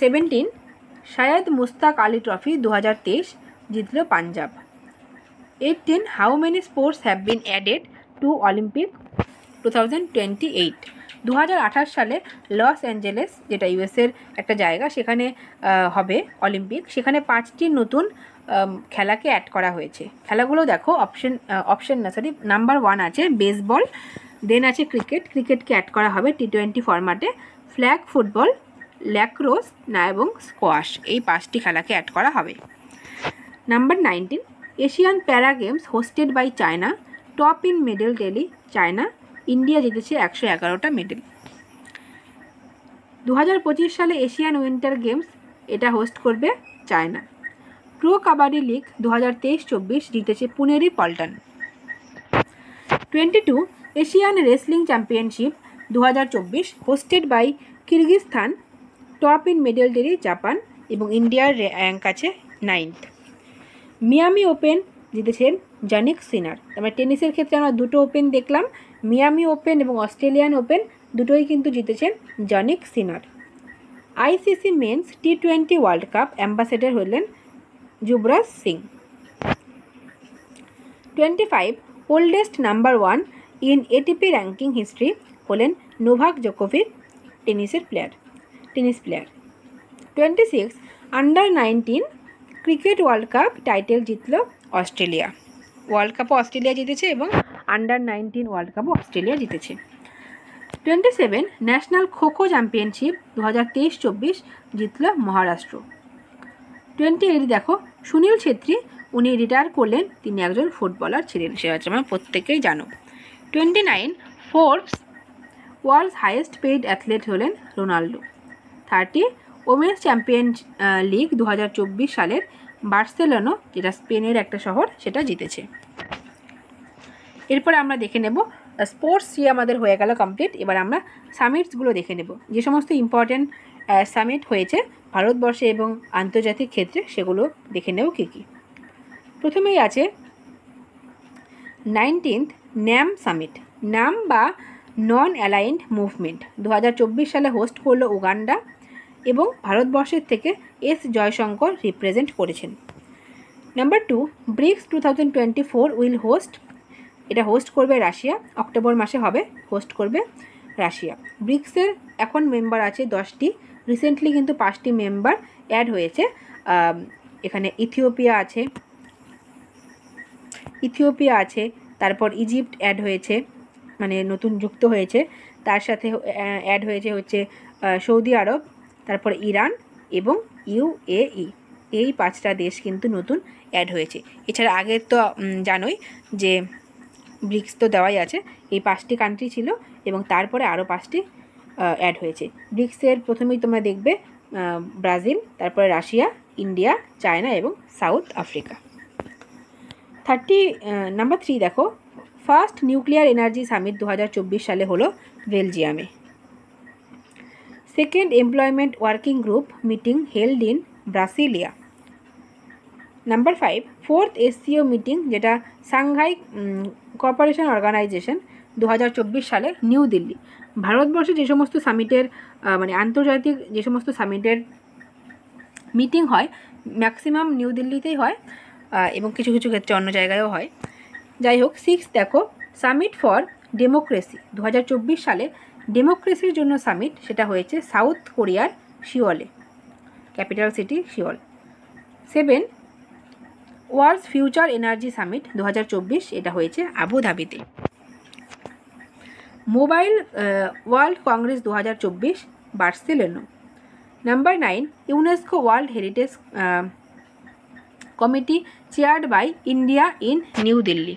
17, শায়দ মুস্তাক আলী ট্রফি 2023 জিতল Punjab. 18, how many sports have been added to Olympic 2028 2028 সালে লস অ্যাঞ্জেলেস, যেটা ইউএসের একটা জায়গা, সেখানে হবে অলিম্পিক। সেখানে 5টি নতুন খেলাকে অ্যাড করা হয়েছে। খেলাগুলো দেখো, নাম্বার 1 আছে বেসবল, দেন আছে ক্রিকেটকে অ্যাড করা হবে T20 ফরম্যাটে, ফ্ল্যাগ ফুটবল, ল্যাক্রোস না এবং স্কোয়াশ, এই 5টি খেলাকে অ্যাড করা হবে। Number 19, Asian para games hosted by China, top in medal tally China, India জিতেছে 111টা মেডেল। 2025 সালে এশিয়ান উইন্টার গেমস এটা হোস্ট করবে চায়না। প্রো কাবাডি লিগ 2023-24 জিতেছে Puneri Paltan. 22, Asian wrestling championship 2024 hosted by Kyrgyzstan, top in medal tally Japan এবং ইন্ডিয়ার rank আছে 9th। Miami open জিতেছেন জানিক সিনার। তারপরে টেনিসের ক্ষেত্রে আমরা দুটো ওপেন দেখলাম, মিয়ামি ওপেন এবং অস্ট্রেলিয়ান ওপেন, দুটোই কিন্তু জিতেছেন Jannik Sinner. ICC men's T20 world cup ambassador হলেন Yuvraj Singh. 25, oldest number 1 in ATP ranking history হলেন নোভাক জোকোভিচ, tennis player. 26, under 19 cricket world cup title জিতল অস্ট্রেলিয়া। ওয়ার্ল্ড কাপও অস্ট্রেলিয়া জিতেছে এবং আন্ডার 19 ওয়ার্ল্ড কাপও অস্ট্রেলিয়া জিতেছে। 27, ন্যাশনাল খোখো চ্যাম্পিয়নশিপ 2023-24 জিতল মহারাষ্ট্র। 28 দেখো, সুনীল ছেত্রী, উনি রিটায়ার করলেন, তিনি একজন ফুটবলার ছিলেন, সে হচ্ছে আমরা প্রত্যেকেই জানো। 29, Forbes world's highest paid athlete হলেন রোনাল্ডো। 30, ওমেন্স চ্যাম্পিয়ন লিগ 2024 সালের বার্সেলোনা, যেটা স্পেনের একটা শহর, সেটা জিতেছে। এরপরে আমরা দেখে নেব স্পোর্টস ইয়ে আমাদের হয়ে গেল কমপ্লিট। এবার আমরা সামিটসগুলো দেখে নেব, যে সমস্ত ইম্পর্ট্যান্ট সামিট হয়েছে ভারতবর্ষে এবং আন্তর্জাতিক ক্ষেত্রে, সেগুলো দেখে নেব কী কী। প্রথমেই আছে 19th ন্যাম সামিট, নাম বা নন অ্যালাইন্ড মুভমেন্ট 2024 সালে হোস্ট করলো উগান্ডা এবং ভারতবর্ষের থেকে এস জয়শঙ্কর রিপ্রেজেন্ট করেছেন। নাম্বার 2, ব্রিক্স 2024 উইল হোস্ট, এটা হোস্ট করবে রাশিয়া, অক্টোবর মাসে হবে, হোস্ট করবে রাশিয়া। ব্রিক্সের এখন মেম্বার আছে 10টি, রিসেন্টলি কিন্তু 5টি মেম্বার অ্যাড হয়েছে। এখানে ইথিওপিয়া আছে, তারপর ইজিপ্ট অ্যাড হয়েছে, মানে নতুন যুক্ত হয়েছে, তার সাথে অ্যাড হয়েছে হচ্ছে সৌদি আরব, তারপর ইরান এবং UAE, এই 5টা দেশ কিন্তু নতুন অ্যাড হয়েছে। এছাড়া আগের তো জানোই যে ব্রিক্স তো দেওয়াই আছে, এই 5টি কান্ট্রি ছিল এবং তারপরে আরও 5টি অ্যাড হয়েছে। ব্রিক্সের প্রথমেই তোমরা দেখবে ব্রাজিল, তারপরে রাশিয়া, ইন্ডিয়া, চায়না এবং সাউথ আফ্রিকা। নাম্বার 3 দেখো, ফার্স্ট নিউক্লিয়ার এনার্জি সামিট 2024 সালে হলো বেলজিয়ামে। Second employment working group meeting held in Brasilia. Number 5 4th SCO meeting, যেটা সাংহাই কোঅপারেশন অর্গানাইজেশন 2024 সালে নিউ দিল্লি। ভারতবর্ষে যে সমস্ত সামিটের মানে আন্তর্জাতিক যে সমস্ত সামিটের মিটিং হয় ম্যাক্সিমাম নিউ দিল্লিতেই হয়, এবং কিছু কিছু ক্ষেত্রে অন্য জায়গায়ও হয়। যাই হোক, 6 দেখো সামিট ফর ডেমোক্রেসি 2024 সালে ডেমোক্রেসির জন্য সামিট, সেটা হয়েছে সাউথ কোরিয়ার সিওলে, capital city Seoul. 7 world future energy summit 2024, এটা হয়েছে আবুধাবিতে। Mobile world congress 2024 Barcelona. Number 9 UNESCO world heritage committee chaired by India in new Delhi.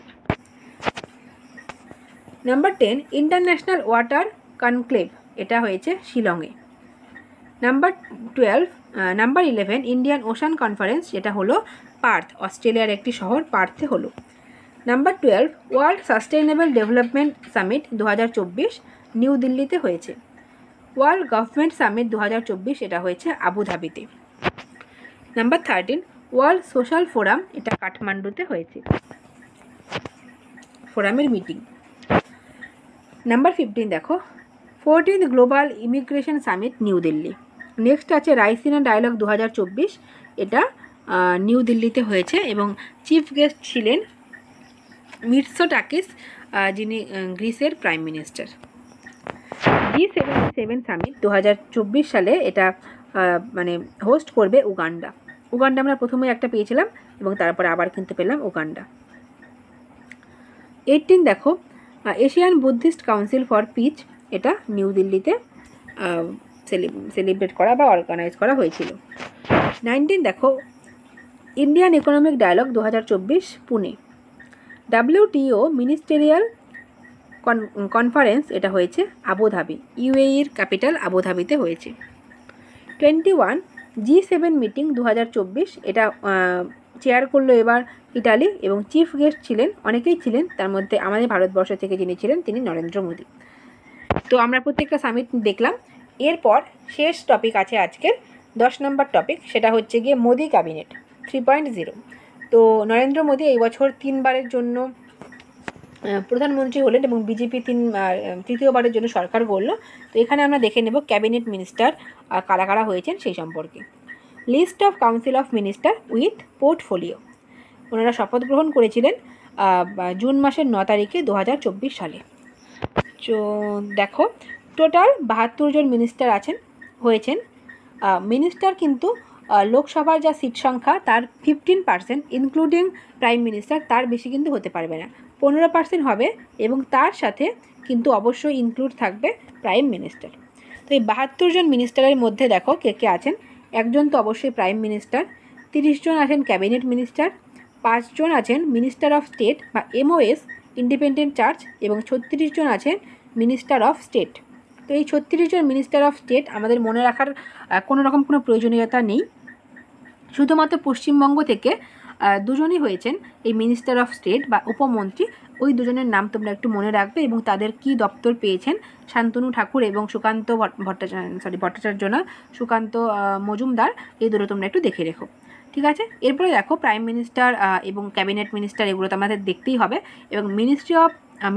Number 10 international water conclave, এটা হয়েছে শিলংয়ে। নাম্বার 11 ইন্ডিয়ান ওশান কনফারেন্স, যেটা হলো পার্থ, অস্ট্রেলিয়ার একটি শহর পার্থে হলো। Number 12 world sustainable development summit 2024 new দিল্লিতে হয়েছে। ওয়ার্ল্ড গভর্নমেন্ট সামিট 2024, এটা হয়েছে আবুধাবিতে। নাম্বার 13 ওয়ার্ল্ড সোশ্যাল ফোরাম, এটা কাঠমান্ডুতে হয়েছে, ফোরামের মিটিং। নাম্বার 15 দেখো 14th global immigration summit new Delhi. Next আছে রাইসিনা ডায়ালগ 2024, এটা নিউ দিল্লিতে হয়েছে এবং চিফ গেস্ট ছিলেন মিটসোটাকিস, যিনি গ্রিসের প্রাইম মিনিস্টার। G77 সামিট 2024 সালে এটা মানে হোস্ট করবে উগান্ডা। উগান্ডা আমরা প্রথমে একটা পেয়েছিলাম এবং তারপরে আবার কিন্তু পেলাম উগান্ডা। 18 দেখো Asian Buddhist council for peace, এটা নিউ দিল্লিতে সেলিব্রেট করা বা অর্গানাইজ করা হয়েছিল। 19 দেখো Indian economic dialogue 2024 Pune. WTO ministerial conference, এটা হয়েছে আবুধাবি, ইউএইর ক্যাপিটাল আবুধাবিতে হয়েছে। 21 G7 মিটিং 2024, এটা চেয়ার করলো এবার ইটালি এবং চিফ গেস্ট ছিলেন, অনেকেই ছিলেন, তার মধ্যে আমাদের ভারতবর্ষ থেকে যিনি ছিলেন তিনি নরেন্দ্র মোদী। তো আমরা প্রত্যেকটা সামিট দেখলাম। এরপর শেষ টপিক আছে আজকের 10 নম্বর টপিক, সেটা হচ্ছে গিয়ে মোদি ক্যাবিনেট 3.0। তো নরেন্দ্র মোদী এই বছর 3বারের জন্য প্রধানমন্ত্রী হলেন এবং বিজেপি তৃতীয়বারের জন্য সরকার গড়ল। তো এখানে আমরা দেখে নেব ক্যাবিনেট মিনিস্টার কারা কারা হয়েছেন সেই সম্পর্কে। List of council of minister with portfolio, ওনারা শপথ গ্রহণ করেছিলেন জুন মাসের 9 তারিখে 2024 সালে। তো দেখো টোটাল 72 জন মিনিস্টার হয়েছেন। মিনিস্টার কিন্তু লোকসভার যা সিট সংখ্যা তার 15%, ইনক্লুডিং প্রাইম মিনিস্টার, তার বেশি কিন্তু হতে পারবে না, 15% হবে এবং তার সাথে কিন্তু অবশ্যই ইনক্লুড থাকবে প্রাইম মিনিস্টার। তো এই 72 জন মিনিস্টারের মধ্যে দেখো কে কে আছেন। একজন তো অবশ্যই প্রাইম মিনিস্টার, 30 জন আছেন ক্যাবিনেট মিনিস্টার, 5 জন আছেন মিনিস্টার অফ স্টেট বা MOS ইন্ডিপেন্ডেন্ট চার্জ এবং 36 জন আছেন মিনিস্টার অফ স্টেট। তো এই 36 জন মিনিস্টার অফ স্টেট আমাদের মনে রাখার কোনো রকম কোনো প্রয়োজনীয়তা নেই, শুধুমাত্র পশ্চিমবঙ্গ থেকে 2 জনই হয়েছেন এই মিনিস্টার অফ স্টেট বা উপমন্ত্রী। ওই 2 জনের নাম তোমরা একটু মনে রাখবে এবং তাদের কি দপ্তর পেয়েছেন, শান্তনু ঠাকুর এবং সুকান্ত ভট্টাচার্য না, সুকান্ত মজুমদার, এই দুটো তোমরা একটু দেখে রেখো, ঠিক আছে। এরপরে দেখো প্রাইম মিনিস্টার এবং ক্যাবিনেট মিনিস্টার, এগুলো তো আমাদের দেখতেই হবে, এবং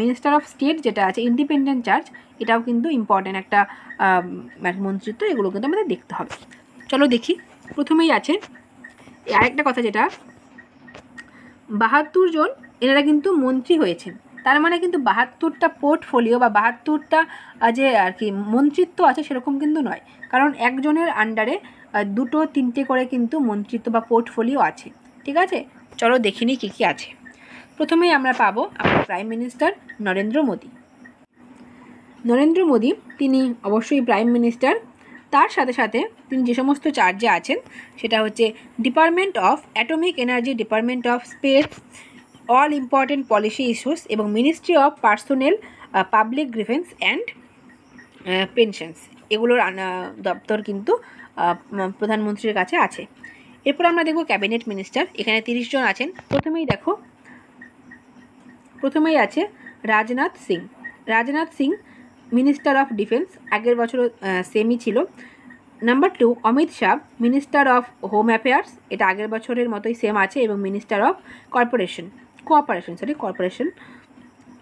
মিনিস্টার অফ স্টেট যেটা আছে ইন্ডিপেন্ডেন্ট চার্জ, এটাও কিন্তু ইম্পর্টেন্ট একটা মন্ত্রিত্ব, এগুলো কিন্তু আমাদের দেখতে হবে। চলো দেখি, প্রথমেই আছে আরেকটা কথা, যেটা 72 জন এনারা কিন্তু মন্ত্রী হয়েছেন, তার মানে কিন্তু 72টা পোর্টফোলিও বা 72টা যে আর কি মন্ত্রিত্ব আছে সেরকম কিন্তু নয়, কারণ একজনের আন্ডারে 2-3টে করে কিন্তু মন্ত্রিত্ব বা পোর্টফোলিও আছে, ঠিক আছে। চলো দেখিনি কী কী আছে। প্রথমেই আমরা পাবো আমাদের প্রাইম মিনিস্টার নরেন্দ্র মোদী, তিনি অবশ্যই প্রাইম মিনিস্টার। তার সাথে সাথে তিনি যে সমস্ত চার্জে আছেন সেটা হচ্ছে department of atomic energy, department of space, all important policy issues এবং ministry of personnel, public grievance and pensions, এগুলোর দপ্তর কিন্তু প্রধানমন্ত্রীর কাছে আছে। এরপর আমরা দেখব ক্যাবিনেট মিনিস্টার, এখানে 30 জন আছেন। প্রথমেই আছে Rajnath Singh, minister of defence, আগের বছরও সেমই ছিল। Number 2 Amit Shah, minister of home affairs, এটা আগের বছরের মতোই সেম আছে, এবং minister of corporation.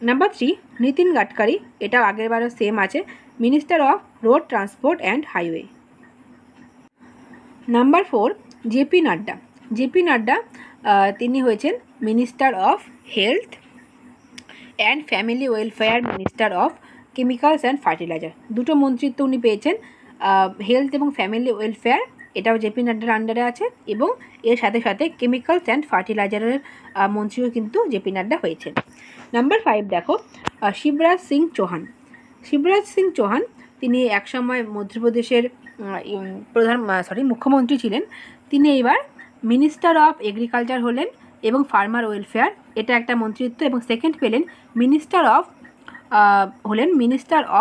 Number 3 Nitin Gadkari, এটাও আগের বারও সেম আছে, minister of road transport and highway. Number 4 JP Nadda, তিনি হয়েছেন minister of health and family welfare, minister of chemicals and fertiliser. দুটো মন্ত্রিত্ব উনি পেয়েছেন, হেলথ এবং ফ্যামিলি ওয়েলফেয়ার এটাও জেপি নাড্ডার আন্ডারে আছে, এবং এর সাথে সাথে কেমিক্যালস অ্যান্ড ফার্টিলাইজারের মন্ত্রীও কিন্তু জেপি নাড্ডা হয়েছেন। নাম্বার 5 দেখো শিবরাজ সিং চৌহান, তিনি একসময় মধ্যপ্রদেশের মুখ্যমন্ত্রী ছিলেন। তিনি এইবার মিনিস্টার অফ এগ্রিকালচার হলেন এবং ফার্মার ওয়েলফেয়ার, এটা একটা মন্ত্রিত্ব, এবং সেকেন্ড পেলেন মিনিস্টার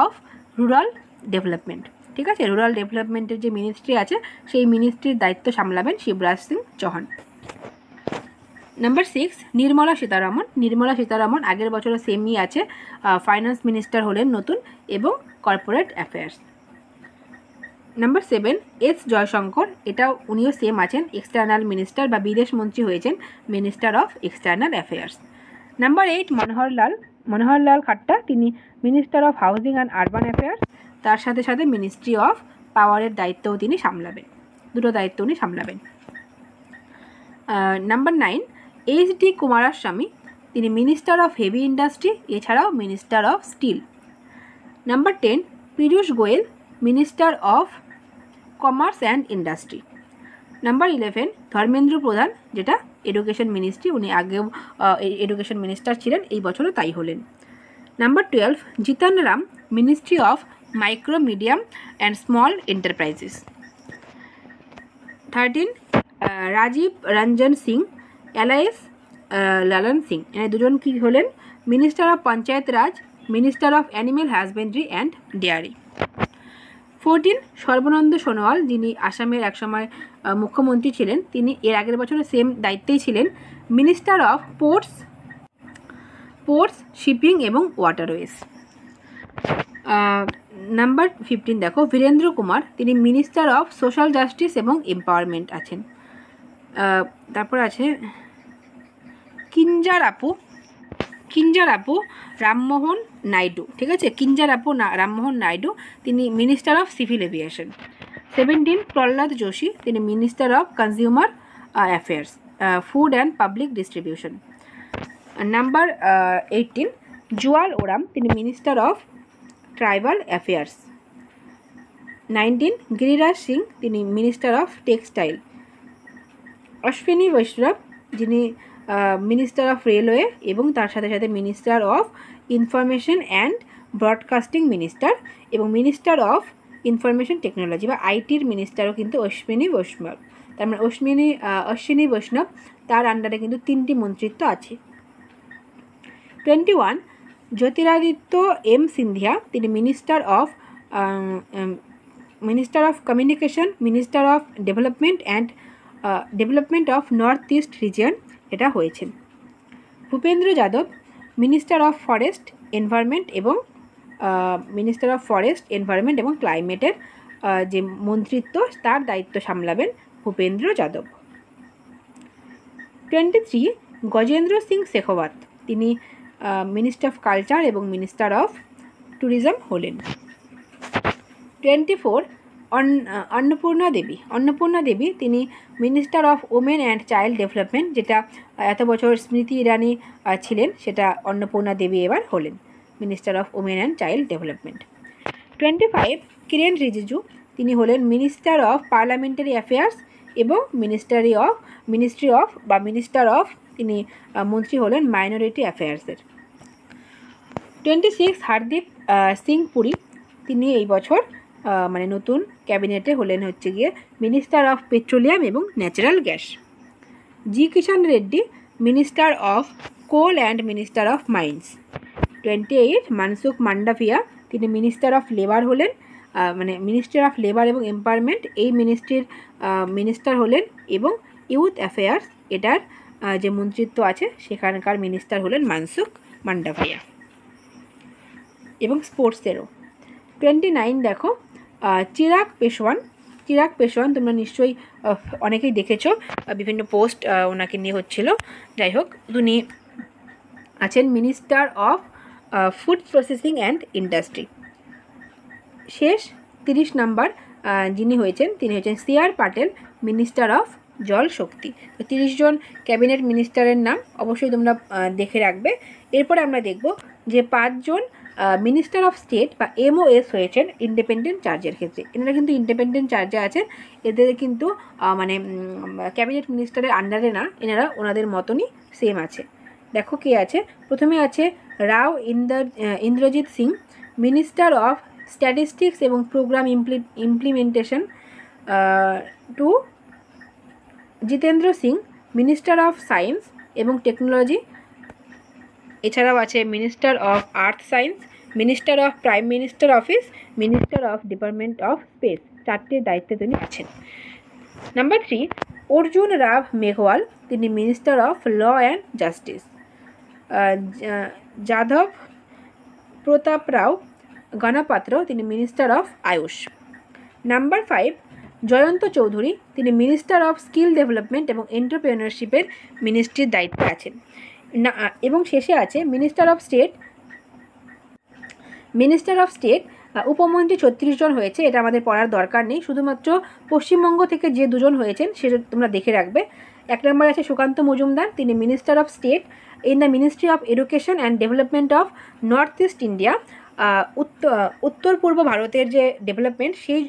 অফ রুরাল ডেভেলপমেন্ট। ঠিক আছে, রুরাল ডেভেলপমেন্টের যে মিনিস্ট্রি আছে সেই মিনিস্ট্রির দায়িত্ব সামলাবেন শিবরাজ সিং চৌহান। নাম্বার 6 নির্মলা সীতারামন, আগের বছরও সেমই আছে, ফাইন্যান্স মিনিস্টার হলেন নতুন, এবং corporate affairs. Number 7 S Jaishankar, এটাও উনিও সেম আছেন, এক্সটার্নাল মিনিস্টার বা বিদেশ মন্ত্রী হয়েছেন, minister of external affairs. Number 8 Manohar Lal Khattar, তিনি minister of housing and urban affairs, তার সাথে সাথে মিনিস্ট্রি অফ পাওয়ারের দায়িত্বও তিনি সামলাবেন, দুটো দায়িত্ব উনি সামলাবেন। Number 9 H D. কুমারস্বামী, তিনি মিনিস্টার অফ হেভি ইন্ডাস্ট্রি, এছাড়াও minister of steel. Number 10 Piyush Goyal, minister of commerce and industry. Number 11 Dharmendra Pradhan, যেটা এডুকেশন মিনিস্ট্রি, উনি আগেও এডুকেশন মিনিস্টার ছিলেন, এই বছরও তাই হলেন। Number 12 Jitan Ram, ministry of micro medium and small enterprises. 13 Rajiv Ranjan Singh, alias Lalan Singh, এরা দুজন কি হলেন minister of Panchayat Raj, minister of animal husbandry and dairy. 14 Sarbananda Sonowal, যিনি আসামের একসময় মুখ্যমন্ত্রী ছিলেন, তিনি এর আগের বছরে সেম দায়িত্বেই ছিলেন, মিনিস্টার অফ পোর্টস শিপিং এবং ওয়াটারওয়েজ। নাম্বার 15 দেখো বীরেন্দ্র কুমার, তিনি মিনিস্টার অফ সোশ্যাল জাস্টিস এবং এম্পাওয়ারমেন্ট আছেন। তারপর আছে কিঞ্জারাপু রামমোহন নাইডু, ঠিক আছে, রামমোহন নাইডু, তিনি minister of civil aviation. 17 Pralhad Joshi, তিনি minister of consumer affairs, food and public distribution. Number 18 Jual Oram, তিনি minister of tribal affairs. 19 Giriraj Singh, তিনি মিনিস্টার অফ টেক্সটাইল। অশ্বিনী বৈষ্ণব, যিনি মিনিস্টার অফ রেলওয়ে এবং তার সাথে সাথে minister of information and broadcasting minister, এবং মিনিস্টার অফ ইনফরমেশন টেকনোলজি বা আইটির মিনিস্টারও কিন্তু অশ্বিনী বৈষ্ণব। তার মানে অশ্বিনী বৈষ্ণব, তার আন্ডারে কিন্তু 3টি মন্ত্রিত্ব আছে। 21 জ্যোতিরাদিত্য এম সিন্ধিয়া, তিনি minister of communication, minister of development of north east region এটা হয়েছেন। Bhupendra Yadav, minister of forest environment এবং ক্লাইমেটের যে মন্ত্রিত্ব তার দায়িত্ব সামলাবেন ভূপেন্দ্র যাদব। 23 গজেন্দ্র সিং শেখাওয়াত, তিনি মিনিস্টার অফ কালচার এবং মিনিস্টার অফ ট্যুরিজম হলেন। 24 অন্নপূর্ণা দেবী, তিনি minister of women and child development, যেটা এত বছর স্মৃতি ইরানি ছিলেন, সেটা অন্নপূর্ণা দেবী এবার হলেন minister of women and child development. 25 Kiren Rijiju, তিনি হলেন মিনিস্টার অফ পার্লামেন্টারি অ্যাফেয়ার্স এবং মিনিস্টার অফ তিনি মন্ত্রী হলেন মাইনরিটি অ্যাফেয়ার্সের। 26 হরদীপ সিং পুরী, তিনি এই বছর মানে নতুন ক্যাবিনেটে হলেন মিনিস্টার অফ পেট্রোলিয়াম এবং natural gas. G Kishan Reddy, minister of coal and minister of mines. 28 Mansukh Mandaviya, তিনি মিনিস্টার অফ লেবার হলেন, মিনিস্টার অফ লেবার এবং এম্পাওয়ারমেন্ট এই মিনিস্ট্রির মিনিস্টার হলেন, এবং ইউথ অ্যাফেয়ার্স এটার যে মন্ত্রিত্ব আছে সেখানকার মিনিস্টার হলেন মনসুখ মান্ডাভিয়া, এবং স্পোর্টসেরও। 29 দেখো চিরাগ চিরাগ পাসওয়ান, তোমরা নিশ্চয়ই অনেকেই দেখেছো, বিভিন্ন পোস্ট ওনাকে নিয়ে হচ্ছিল। যাই হোক, উনি আছেন minister of food processing and industry. শেষ 30 নাম্বার যিনি হয়েছেন তিনি হয়েছেন সি.আর. পাটেল, মিনিস্টার অফ জল শক্তি। তো 30 জন ক্যাবিনেট মিনিস্টারের নাম অবশ্যই তোমরা দেখে রাখবে। এরপরে আমরা দেখব যে 5 জন মিনিস্টার অফ স্টেট বা MOS হয়েছেন ইন্ডিপেন্ডেন্ট চার্জের ক্ষেত্রে। এনারা কিন্তু ইন্ডিপেন্ডেন্ট চার্জে আছেন, এদের কিন্তু মানে ক্যাবিনেট মিনিস্টারের আন্ডারে না, এনারা ওনাদের মতনই সেম আছে। দেখো কে আছে, প্রথমে আছে Rao Inderjit Singh, minister of statistics এবং programme implementation. Two Jitendra Singh, minister of science এবং টেকনোলজি। এছাড়াও আছে minister of earth science, minister of prime minister office, minister of department of space. 4টে দায়িত্বে তিনি আছেন। নাম্বার 3, অর্জুন রাভ মেঘওয়াল, তিনি minister of law and justice. যাদব প্রতাপ রাও গণপাত্র, তিনি minister of AYUSH. Number 5, Jayant Chaudhary, তিনি মিনিস্টার অফ স্কিল ডেভেলপমেন্ট এবং এন্টারপ্রেনারশিপের মিনিস্ট্রির দায়িত্বে আছেন। এবং শেষে আছে মিনিস্টার অফ স্টেট উপমন্ত্রী 36 জন হয়েছে, এটা আমাদের পড়ার দরকার নেই, শুধুমাত্র পশ্চিমবঙ্গ থেকে যে 2 জন হয়েছেন সেটা তোমরা দেখে রাখবে। 1 নম্বর আছে সুকান্ত মজুমদার, তিনি minister of state in the ministry of education and development of north east India. উত্তর পূর্ব ভারতের যে ডেভেলপমেন্ট সেই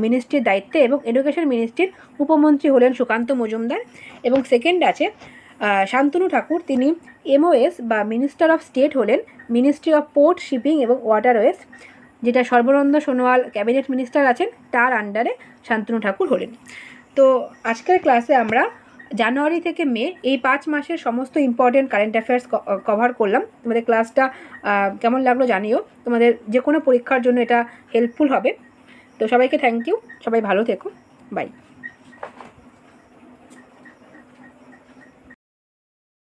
মিনিস্ট্রির দায়িত্বে এবং এডুকেশন মিনিস্ট্রির উপমন্ত্রী হলেন সুকান্ত মজুমদার। এবং সেকেন্ড আছে শান্তনু ঠাকুর, তিনি MOS বা মিনিস্টার অফ স্টেট হলেন মিনিস্ট্রি অফ পোর্ট, শিপিং এবং ওয়াটারওয়েজ, যেটা সর্বানন্দ সোনোয়াল ক্যাবিনেট মিনিস্টার আছেন, তার আন্ডারে শান্তনু ঠাকুর হলেন। তো আজকের ক্লাসে আমরা জানুয়ারি থেকে মে এই 5 মাসের সমস্ত ইম্পর্টেন্ট কারেন্ট অ্যাফেয়ার্স কভার করলাম। তোমাদের ক্লাসটা কেমন লাগলো জানিও, তোমাদের যে কোনো পরীক্ষার জন্য এটা হেল্পফুল হবে। তো সবাইকে থ্যাংক ইউ, সবাই ভালো থেকো, বাই।